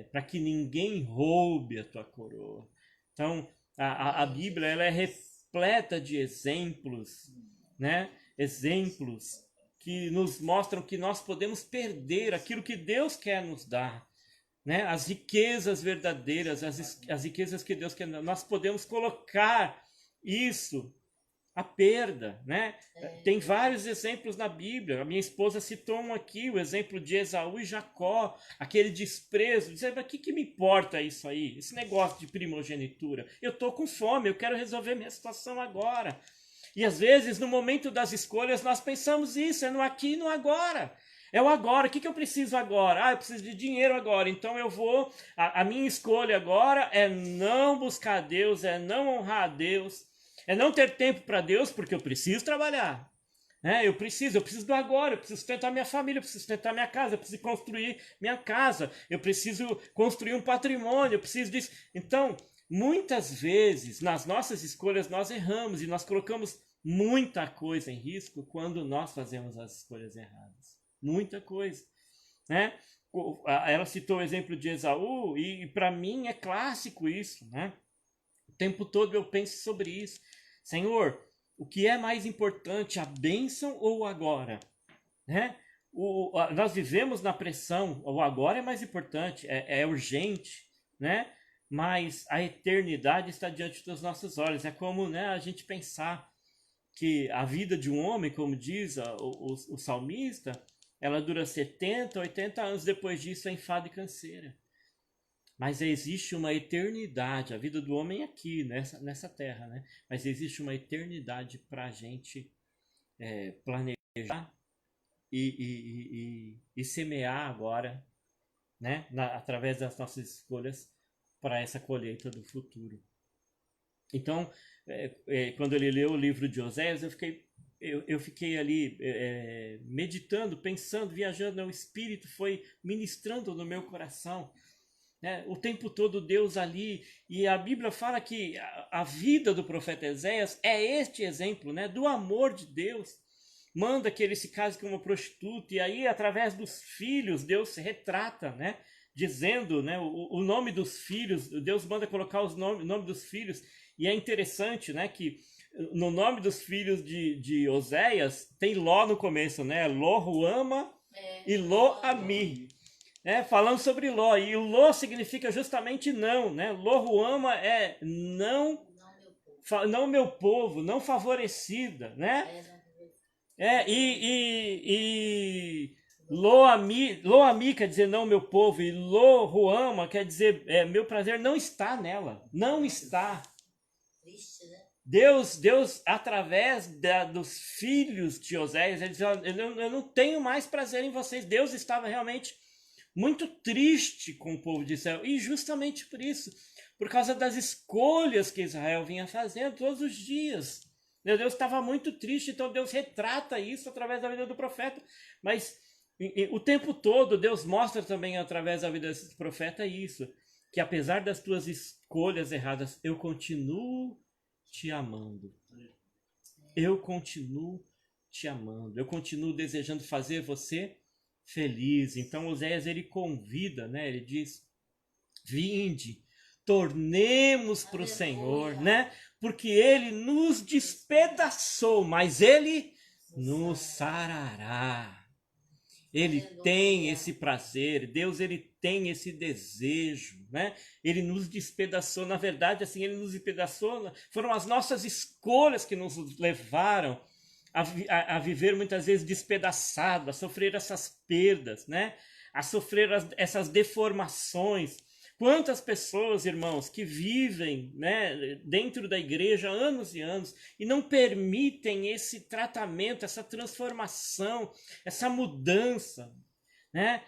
Para que ninguém roube a tua coroa. Então, a Bíblia ela é repleta de exemplos, né? Exemplos que nos mostram que nós podemos perder aquilo que Deus quer nos dar, né? As riquezas verdadeiras, as riquezas que Deus quer, nós podemos colocar isso a perda, né? Tem vários exemplos na Bíblia. A minha esposa citou um aqui, o exemplo de Esaú e Jacó, aquele desprezo. Dizendo, mas o que me importa isso aí? Esse negócio de primogenitura. Eu estou com fome, eu quero resolver minha situação agora. E às vezes, no momento das escolhas, nós pensamos isso, é no aqui e no agora. É o agora, o que eu preciso agora? Eu preciso de dinheiro agora, então eu vou... A minha escolha agora é não buscar a Deus, é não honrar a Deus, é não ter tempo para Deus, porque eu preciso trabalhar. Né? Eu preciso do agora, eu preciso sustentar minha família, eu preciso sustentar minha casa, eu preciso construir minha casa, eu preciso construir um patrimônio, eu preciso disso. Então, muitas vezes, nas nossas escolhas, nós erramos e nós colocamos muita coisa em risco quando nós fazemos as escolhas erradas. Muita coisa. Né? Ela citou o exemplo de Esaú e para mim é clássico isso, né? O tempo todo eu penso sobre isso. Senhor, o que é mais importante, a bênção ou o agora? Né? Nós vivemos na pressão, o agora é mais importante, é urgente, né? Mas a eternidade está diante dos nossos olhos. É como, né, a gente pensar que a vida de um homem, como diz o salmista, ela dura 70, 80 anos, depois disso é enfado e canseira. Mas existe uma eternidade, a vida do homem é aqui, nessa terra, né? Mas existe uma eternidade para a gente planejar e semear agora, né? Através das nossas escolhas para essa colheita do futuro. Então, quando ele leu o livro de Oséias, eu fiquei ali meditando, pensando, viajando, o Espírito foi ministrando no meu coração. O tempo todo Deus ali, e a Bíblia fala que a vida do profeta Oséias é este exemplo, né, do amor de Deus. Manda que ele se case com uma prostituta, e aí através dos filhos Deus se retrata, né, dizendo, né, o nome dos filhos, Deus manda colocar o nome dos filhos, e é interessante, né, que no nome dos filhos de Oséias tem Ló no começo, né, Lo-Ruama e Lo-Ami. Falando sobre Ló, e o Ló significa justamente não, né? Lo-Ruama é não meu povo, não favorecida, né? E Lo-Ami quer dizer não meu povo, e Lo-Ruama quer dizer meu prazer não está nela, não está. Triste, né? Deus através dos filhos de Oséias, ele diz, eu não tenho mais prazer em vocês. Deus estava realmente muito triste com o povo de Israel, e justamente por isso, por causa das escolhas que Israel vinha fazendo todos os dias. Deus estava muito triste, então Deus retrata isso através da vida do profeta, mas o tempo todo Deus mostra também através da vida desse profeta isso, que apesar das tuas escolhas erradas, eu continuo te amando. Eu continuo te amando. Eu continuo desejando fazer você feliz. Então Oséias, ele convida, né? Ele diz: vinde, tornemos para o Senhor, né? Porque ele nos despedaçou, mas ele nos sarará. Ele tem esse prazer, Deus, ele tem esse desejo, né? Ele nos despedaçou, na verdade, assim, ele nos despedaçou, foram as nossas escolhas que nos levaram a viver muitas vezes despedaçado, a sofrer essas perdas, né? A sofrer essas deformações. Quantas pessoas, irmãos, que vivem, né, dentro da igreja há anos e anos e não permitem esse tratamento, essa transformação, essa mudança, né,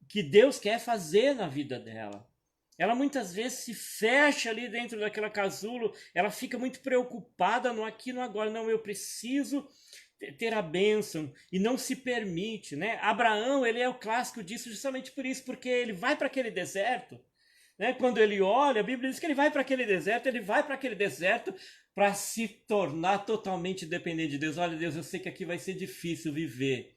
que Deus quer fazer na vida dela. Ela muitas vezes se fecha ali dentro daquela casulo, ela fica muito preocupada no aqui e no agora. Não, eu preciso ter a bênção e não se permite, né? Abraão, ele é o clássico disso justamente por isso, porque ele vai para aquele deserto, né? Quando ele olha, a Bíblia diz que ele vai para aquele deserto para se tornar totalmente dependente de Deus. Olha, Deus, eu sei que aqui vai ser difícil viver,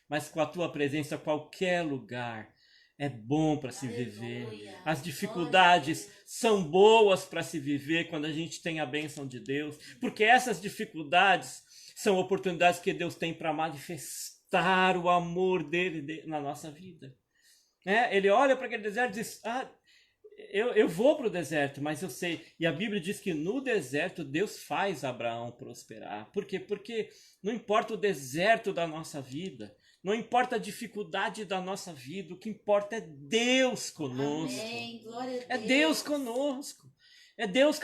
mas com a tua presença qualquer lugar é bom para se viver. As dificuldades são boas para se viver quando a gente tem a bênção de Deus, porque essas dificuldades são oportunidades que Deus tem para manifestar o amor dele na nossa vida. Ele olha para aquele deserto e diz: eu vou para o deserto, mas eu sei. E a Bíblia diz que no deserto Deus faz Abraão prosperar. Por quê? Porque não importa o deserto da nossa vida, não importa a dificuldade da nossa vida, o que importa é Deus conosco. Amém. Glória a Deus. É Deus conosco. É Deus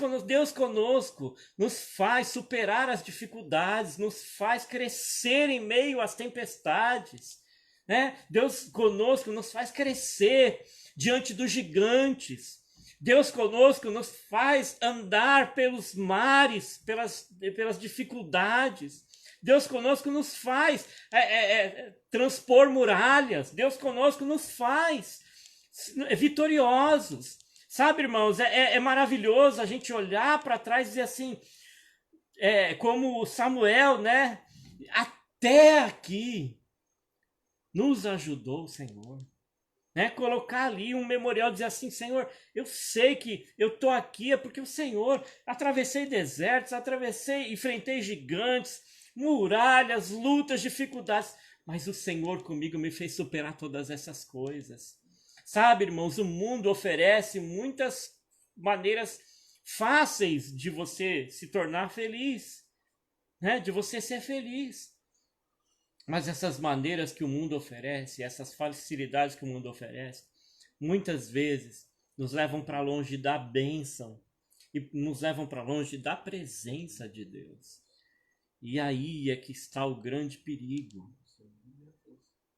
conosco, nos faz superar as dificuldades, nos faz crescer em meio às tempestades, né? Deus conosco nos faz crescer diante dos gigantes. Deus conosco nos faz andar pelos mares, pelas dificuldades. Deus conosco nos faz transpor muralhas. Deus conosco nos faz vitoriosos. Sabe, irmãos, é maravilhoso a gente olhar para trás e dizer assim, como Samuel, né? Até aqui nos ajudou o Senhor. Né? Colocar ali um memorial, dizer assim: Senhor, eu sei que eu estou aqui é porque o Senhor, atravessei desertos, enfrentei gigantes, muralhas, lutas, dificuldades, mas o Senhor comigo me fez superar todas essas coisas. Sabe, irmãos, o mundo oferece muitas maneiras fáceis de você se tornar feliz, né? De você ser feliz. Mas essas maneiras que o mundo oferece, essas facilidades que o mundo oferece, muitas vezes nos levam para longe da bênção e nos levam para longe da presença de Deus. E aí é que está o grande perigo.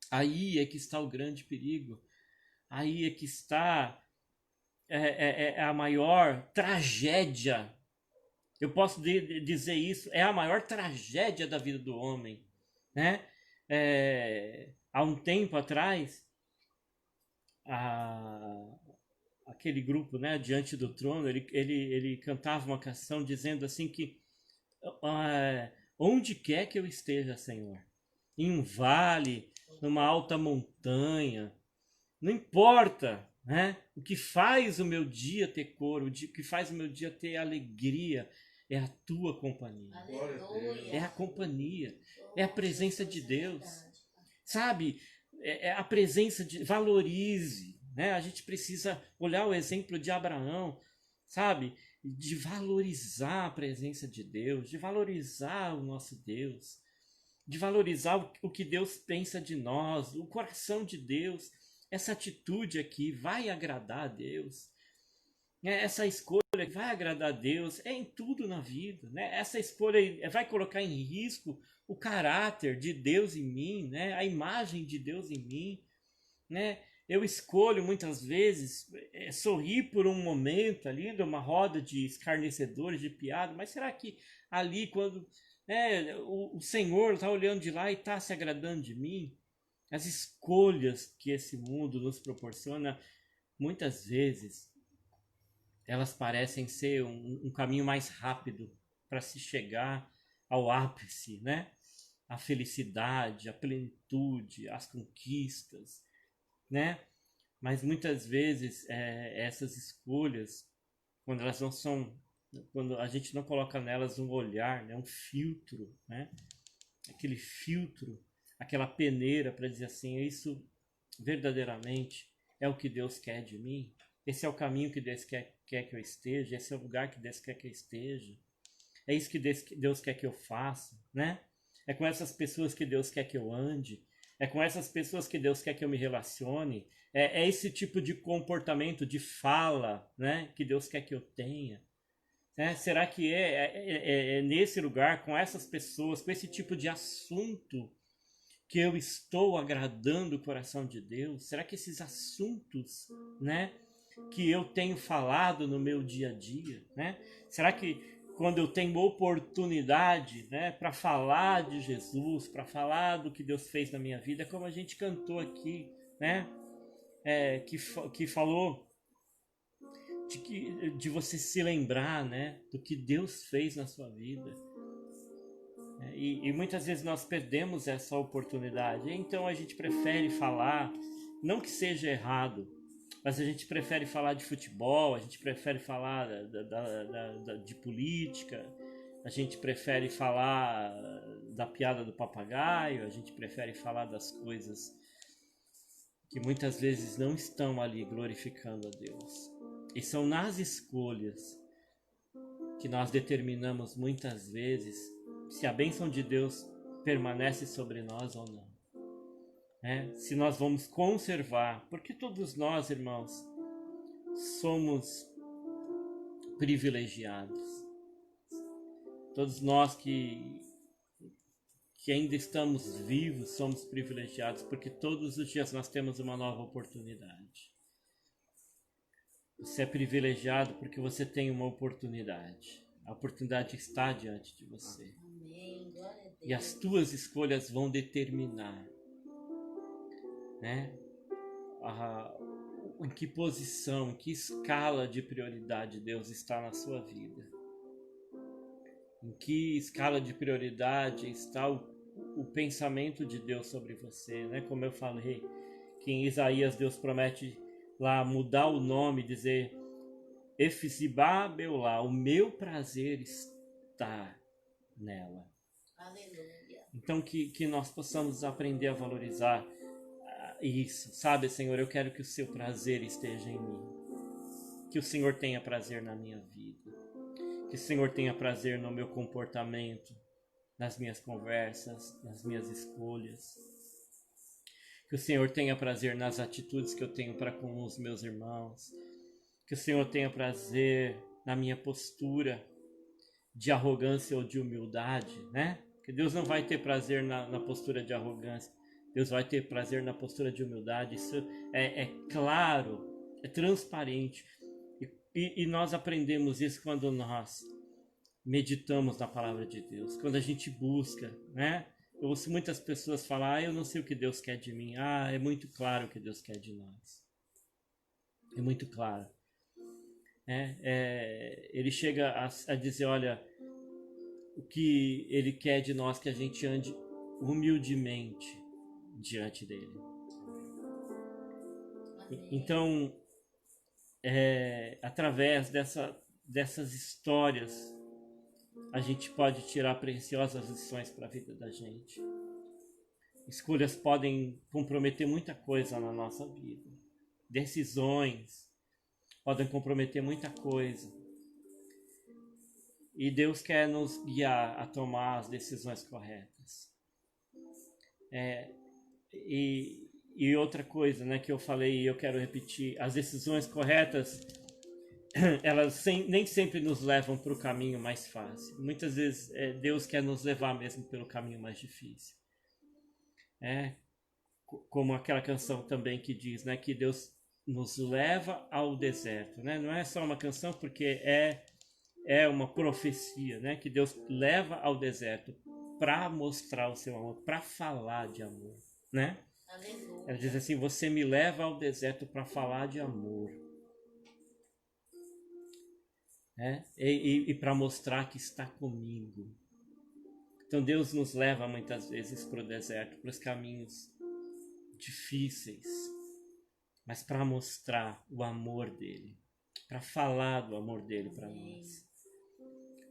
Aí é que está o grande perigo. Aí é que está a maior tragédia. Eu posso dizer isso, é a maior tragédia da vida do homem, né? Há um tempo atrás, aquele grupo, né, Diante do Trono, ele cantava uma canção dizendo assim que onde quer que eu esteja, Senhor, em um vale, numa alta montanha, não importa, né? O que faz o meu dia ter cor, o que faz o meu dia ter alegria, é a tua companhia. Aleluia. É a companhia, é a presença de Deus. Sabe? É a presença de... Valorize, né? A gente precisa olhar o exemplo de Abraão, sabe? De valorizar a presença de Deus, de valorizar o nosso Deus, de valorizar o que Deus pensa de nós, o coração de Deus. Essa atitude aqui vai agradar a Deus. Essa escolha vai agradar a Deus em tudo na vida, né? Essa escolha vai colocar em risco o caráter de Deus em mim, né? A imagem de Deus em mim, né? Eu escolho muitas vezes sorrir por um momento ali, numa roda de escarnecedores, de piada, mas será que ali, quando o Senhor está olhando de lá e está se agradando de mim? As escolhas que esse mundo nos proporciona, muitas vezes, elas parecem ser um caminho mais rápido para se chegar ao ápice, né? A felicidade, a plenitude, as conquistas, né? Mas muitas vezes essas escolhas, quando elas não são, quando a gente não coloca nelas um olhar, né? Um filtro, né? Aquele filtro, aquela peneira para dizer assim, isso verdadeiramente é o que Deus quer de mim? Esse é o caminho que Deus quer que eu esteja? Esse é o lugar que Deus quer que eu esteja? É isso que Deus quer que eu faça, né? É com essas pessoas que Deus quer que eu ande? É com essas pessoas que Deus quer que eu me relacione? É esse tipo de comportamento, de fala, né? Que Deus quer que eu tenha? Né? Será que é nesse lugar, com essas pessoas, com esse tipo de assunto que eu estou agradando o coração de Deus? Será que esses assuntos, né, que eu tenho falado no meu dia a dia, né? Será que quando eu tenho oportunidade, né, para falar de Jesus, para falar do que Deus fez na minha vida, como a gente cantou aqui, né, que falou de você se lembrar, né, do que Deus fez na sua vida. E muitas vezes nós perdemos essa oportunidade. Então a gente prefere falar, não que seja errado, mas a gente prefere falar de futebol, a gente prefere falar de política, a gente prefere falar da piada do papagaio, a gente prefere falar das coisas que muitas vezes não estão ali glorificando a Deus. E são nas escolhas que nós determinamos muitas vezes se a bênção de Deus permanece sobre nós ou não. Se nós vamos conservar, porque todos nós, irmãos, somos privilegiados. Todos nós que ainda estamos vivos somos privilegiados, porque todos os dias nós temos uma nova oportunidade. Você é privilegiado porque você tem uma oportunidade. A oportunidade está diante de você. Amém. Glória a Deus. E as tuas escolhas vão determinar, né, em que posição, em que escala de prioridade Deus está na sua vida. Em que escala de prioridade está o pensamento de Deus sobre você, né? Como eu falei, que em Isaías Deus promete lá mudar o nome, dizer Efzibá Beulá, o meu prazer está nela. Aleluia. Então que nós possamos aprender a valorizar isso, sabe, Senhor? Eu quero que o seu prazer esteja em mim, que o Senhor tenha prazer na minha vida, que o Senhor tenha prazer no meu comportamento, nas minhas conversas, nas minhas escolhas, que o Senhor tenha prazer nas atitudes que eu tenho para com os meus irmãos, que o Senhor tenha prazer na minha postura de arrogância ou de humildade, né? Que Deus não vai ter prazer na postura de arrogância, Deus vai ter prazer na postura de humildade. Isso é claro, é transparente. E nós aprendemos isso quando nós meditamos na palavra de Deus, quando a gente busca, né? Eu ouço muitas pessoas falar, eu não sei o que Deus quer de mim. É muito claro o que Deus quer de nós. É muito claro. Ele chega a dizer, olha, o que Ele quer de nós, que a gente ande humildemente diante dele. Amém. Então, através dessas histórias, a gente pode tirar preciosas lições para a vida da gente. Escolhas podem comprometer muita coisa na nossa vida. Decisões podem comprometer muita coisa. E Deus quer nos guiar a tomar as decisões corretas. E outra coisa, né, que eu falei e eu quero repetir, as decisões corretas, elas nem sempre nos levam para o caminho mais fácil. Muitas vezes Deus quer nos levar mesmo pelo caminho mais difícil. Como aquela canção também que diz, né, que Deus nos leva ao deserto, né? Não é só uma canção, porque é uma profecia, né, que Deus leva ao deserto para mostrar o seu amor, para falar de amor, né? Aleluia. Ela diz assim, você me leva ao deserto para falar de amor. né? E para mostrar que está comigo. Então Deus nos leva muitas vezes para o deserto, para os caminhos difíceis, mas para mostrar o amor dele, para falar do amor dele para nós,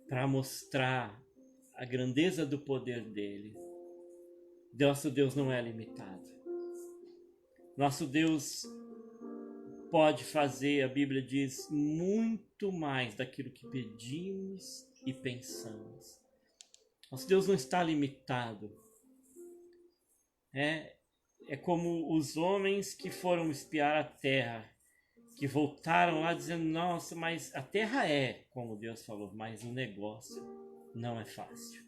para mostrar a grandeza do poder dele. Nosso Deus não é limitado. Nosso Deus pode fazer, a Bíblia diz, muito mais daquilo que pedimos e pensamos. Nosso Deus não está limitado. É como os homens que foram espiar a terra, que voltaram lá dizendo, nossa, mas a terra é, como Deus falou, mas o negócio não é fácil.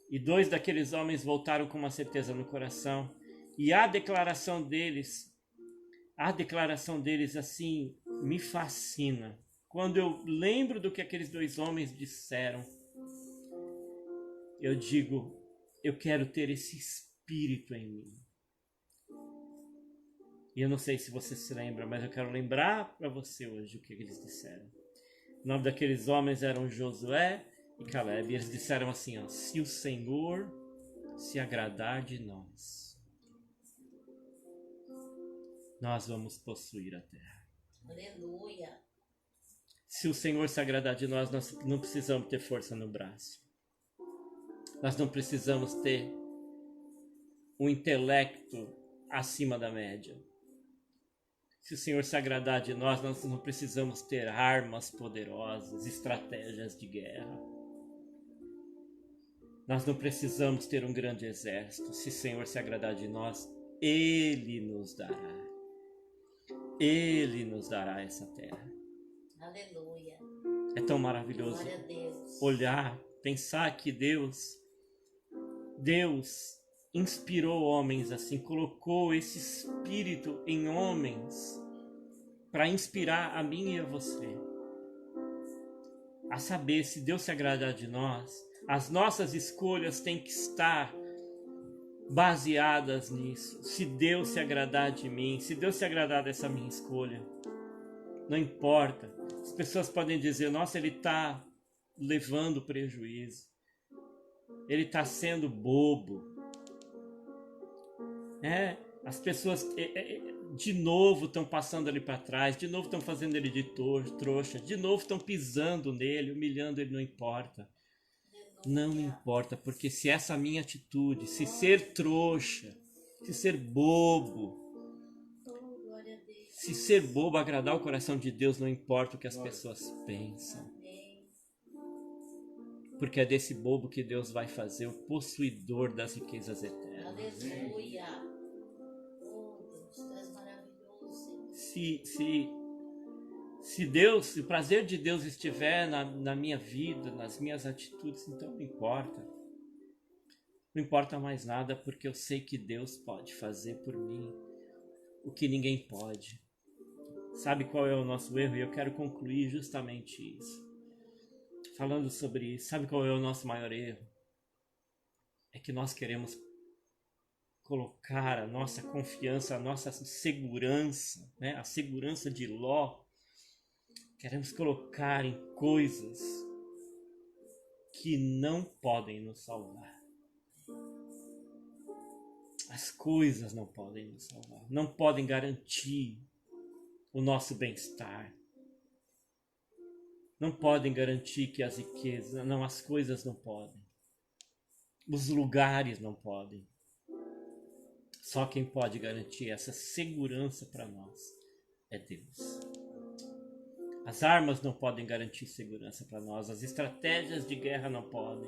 E 2 daqueles homens voltaram com uma certeza no coração, e a declaração deles assim, me fascina. Quando eu lembro do que aqueles 2 homens disseram, eu digo, eu quero ter esse espírito em mim. E eu não sei se você se lembra, mas eu quero lembrar para você hoje o que eles disseram. O nome daqueles homens eram Josué e Caleb. E eles disseram assim, ó, se o Senhor se agradar de nós, nós vamos possuir a terra. Aleluia. Se o Senhor se agradar de nós, nós não precisamos ter força no braço. Nós não precisamos ter um intelecto acima da média. Se o Senhor se agradar de nós, nós não precisamos ter armas poderosas, estratégias de guerra. Nós não precisamos ter um grande exército. Se o Senhor se agradar de nós, Ele nos dará. Ele nos dará essa terra. Aleluia. É tão maravilhoso Glória a Deus. olhar, pensar que Deus inspirou homens assim, colocou esse espírito em homens para inspirar a mim e a você. A saber, se Deus se agradar de nós, as nossas escolhas têm que estar baseadas nisso. Se Deus se agradar de mim, se Deus se agradar dessa minha escolha, não importa. As pessoas podem dizer, nossa, ele está levando prejuízo. Ele está sendo bobo. As pessoas de novo estão passando ali para trás, de novo estão fazendo ele de trouxa, de novo estão pisando nele, humilhando ele, não importa. Não importa, porque se essa minha atitude, se ser trouxa, se ser bobo, se ser bobo agradar o coração de Deus, não importa o que as pessoas pensam. Porque é desse bobo que Deus vai fazer o possuidor das riquezas eternas. Aleluia. Oh, Deus, tu és maravilhoso. Se o prazer de Deus estiver na minha vida, nas minhas atitudes, então não importa. Não importa mais nada, porque eu sei que Deus pode fazer por mim o que ninguém pode. Sabe qual é o nosso erro? E eu quero concluir justamente isso. Falando sobre isso, sabe qual é o nosso maior erro? É que nós queremos colocar a nossa confiança, a nossa segurança, né? A segurança de Ló, queremos colocar em coisas que não podem nos salvar. As coisas não podem nos salvar, não podem garantir o nosso bem-estar. Não podem garantir que as riquezas, não, as coisas não podem. Os lugares não podem. Só quem pode garantir essa segurança para nós é Deus. As armas não podem garantir segurança para nós. As estratégias de guerra não podem.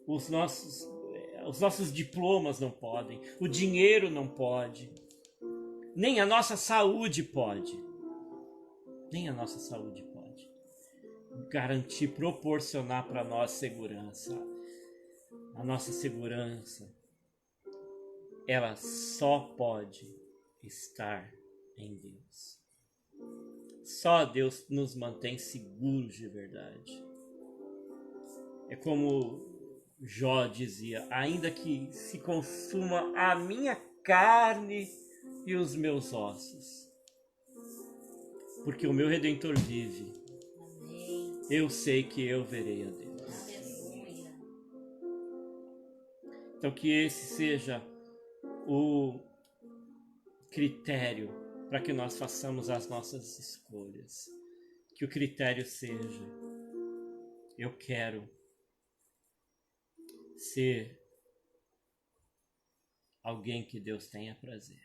Os nossos diplomas não podem. O dinheiro não pode. Nem a nossa saúde pode. Nem a nossa saúde pode garantir, proporcionar para nós segurança. A nossa segurança, ela só pode estar em Deus. Só Deus nos mantém seguros de verdade. É como Jó dizia, ainda que se consuma a minha carne e os meus ossos, porque o meu Redentor vive. eu sei que eu verei a Deus. Aleluia. Então que esse seja o critério para que nós façamos as nossas escolhas. Que o critério seja: eu quero ser alguém que Deus tenha prazer.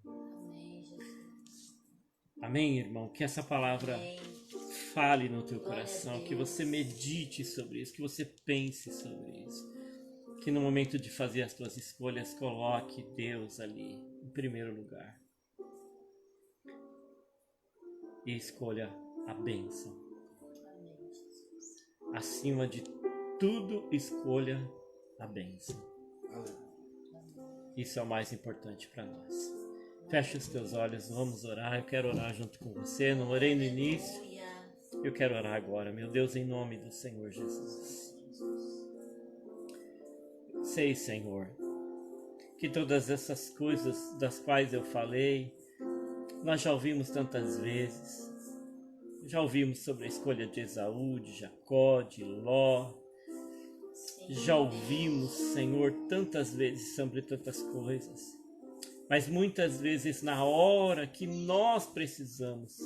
Amém, Jesus. Amém, irmão? Que essa palavra Amém. fale no teu Glória a coração, Deus. que você medite sobre isso, que você pense sobre isso. Que no momento de fazer as tuas escolhas, coloque Deus ali em primeiro lugar. E escolha a bênção. Amém, Jesus. Acima de tudo, escolha a bênção. Isso é o mais importante para nós. Feche os teus olhos, vamos orar. Eu quero orar junto com você. Não orei no início, Aleluia. eu quero orar agora. Meu Deus, em nome do Senhor Jesus. Sei, Senhor, que todas essas coisas das quais eu falei, nós já ouvimos tantas vezes. Já ouvimos sobre a escolha de Esaú, de Jacó, de Ló. Já ouvimos, Senhor, tantas vezes sobre tantas coisas. Mas muitas vezes na hora que nós precisamos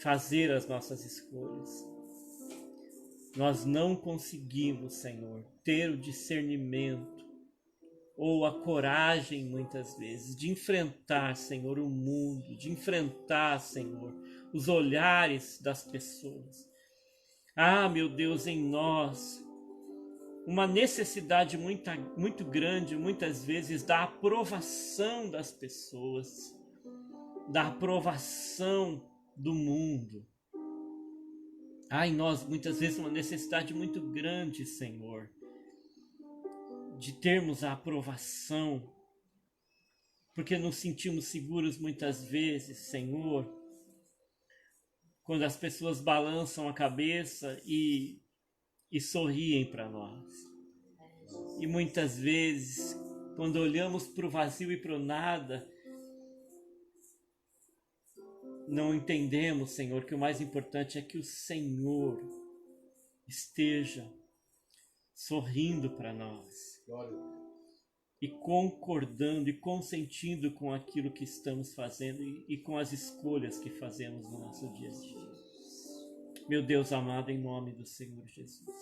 fazer as nossas escolhas, nós não conseguimos, Senhor, ter o discernimento ou a coragem, muitas vezes, de enfrentar, Senhor, o mundo, de enfrentar, Senhor, os olhares das pessoas. Ah, meu Deus, em nós, uma necessidade muito grande, muitas vezes, da aprovação das pessoas, da aprovação do mundo. Há em nós, muitas vezes, uma necessidade muito grande, Senhor, de termos a aprovação, porque nos sentimos seguros muitas vezes, Senhor, quando as pessoas balançam a cabeça e sorriem para nós. E muitas vezes, quando olhamos para o vazio e para o nada, não entendemos, Senhor, que o mais importante é que o Senhor esteja sorrindo para nós e concordando e consentindo com aquilo que estamos fazendo e com as escolhas que fazemos no nosso dia a dia. Meu Deus amado, em nome do Senhor Jesus,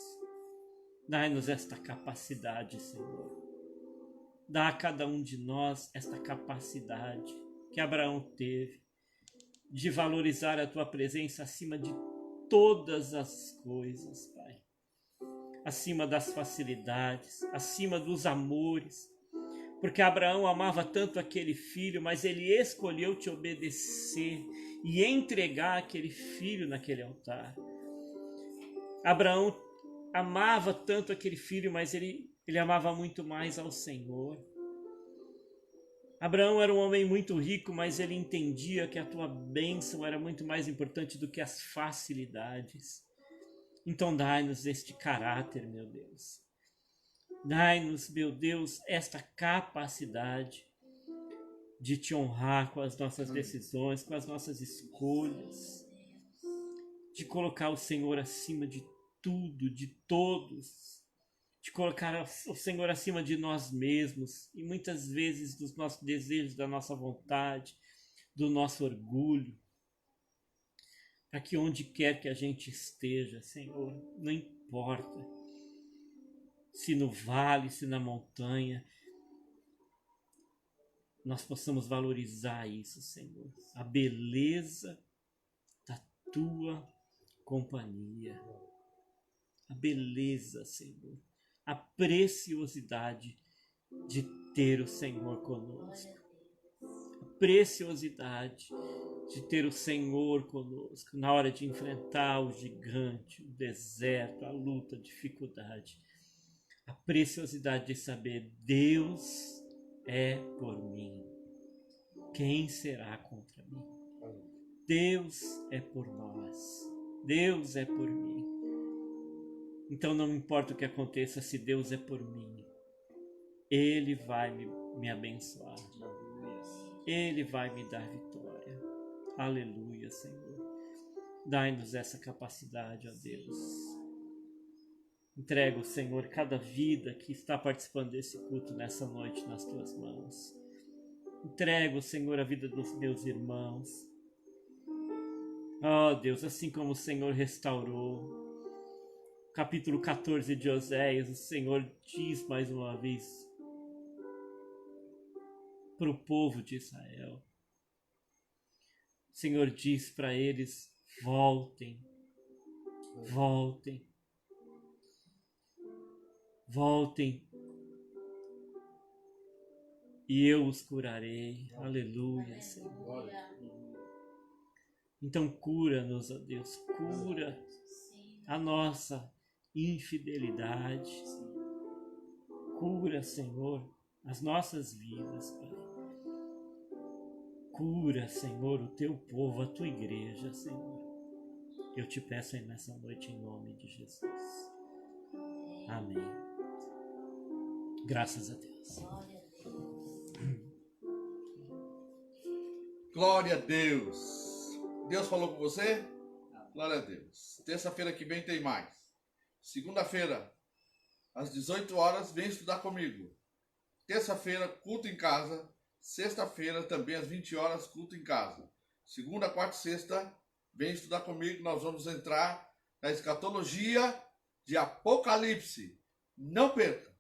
dai-nos esta capacidade, Senhor. Dá a cada um de nós esta capacidade que Abraão teve de valorizar a Tua presença acima de todas as coisas, Pai. Acima das facilidades, acima dos amores. Porque Abraão amava tanto aquele filho, mas ele escolheu te obedecer e entregar aquele filho naquele altar. Abraão amava tanto aquele filho, mas ele amava muito mais ao Senhor. Abraão era um homem muito rico, mas ele entendia que a tua bênção era muito mais importante do que as facilidades. Então dai-nos este caráter, meu Deus. Dai-nos, meu Deus, esta capacidade de te honrar com as nossas decisões, com as nossas escolhas, de colocar o Senhor acima de tudo, de todos, de colocar o Senhor acima de nós mesmos e muitas vezes dos nossos desejos, da nossa vontade, do nosso orgulho, para que onde quer que a gente esteja, Senhor, não importa se no vale, se na montanha, nós possamos valorizar isso, Senhor, a beleza da tua companhia, a beleza, Senhor, a preciosidade de ter o Senhor conosco, a preciosidade de ter o Senhor conosco na hora de enfrentar o gigante, o deserto, a luta, a dificuldade, a preciosidade de saber: Deus é por mim, quem será contra mim? Deus é por nós, Deus é por mim. Então não importa o que aconteça, se Deus é por mim, Ele vai me abençoar, Ele vai me dar vitória. Aleluia, Senhor. Dai-nos essa capacidade, ó Deus. Entrego, Senhor, cada vida que está participando desse culto nessa noite nas tuas mãos. Entrego, Senhor, a vida dos meus irmãos. Ó Deus, assim como o Senhor restaurou capítulo 14 de Oséias, o Senhor diz mais uma vez para o povo de Israel. O Senhor diz para eles: voltem, voltem, voltem, e eu os curarei. Aleluia, Senhor. Então cura-nos, ó Deus, cura a nossa infidelidade. Cura, Senhor, as nossas vidas, Pai. Cura, Senhor, o teu povo, a tua igreja, Senhor. Eu te peço aí nessa noite em nome de Jesus. Amém. Graças a Deus. Glória a Deus. Deus falou com você? Glória a Deus. Terça-feira que vem tem mais. Segunda-feira, às 18 horas, vem estudar comigo. Terça-feira, culto em casa. Sexta-feira, também às 20 horas, culto em casa. Segunda, quarta e sexta, vem estudar comigo. Nós vamos entrar na escatologia de Apocalipse. Não perca.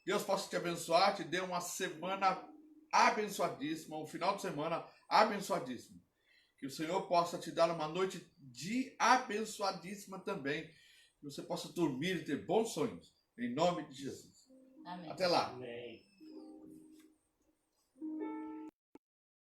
Deus possa te abençoar, te dê uma semana abençoadíssima, um final de semana abençoadíssimo. Que o Senhor possa te dar uma noite de abençoadíssima também. Que você possa dormir e ter bons sonhos. Em nome de Jesus. Amém. Até lá. Amém.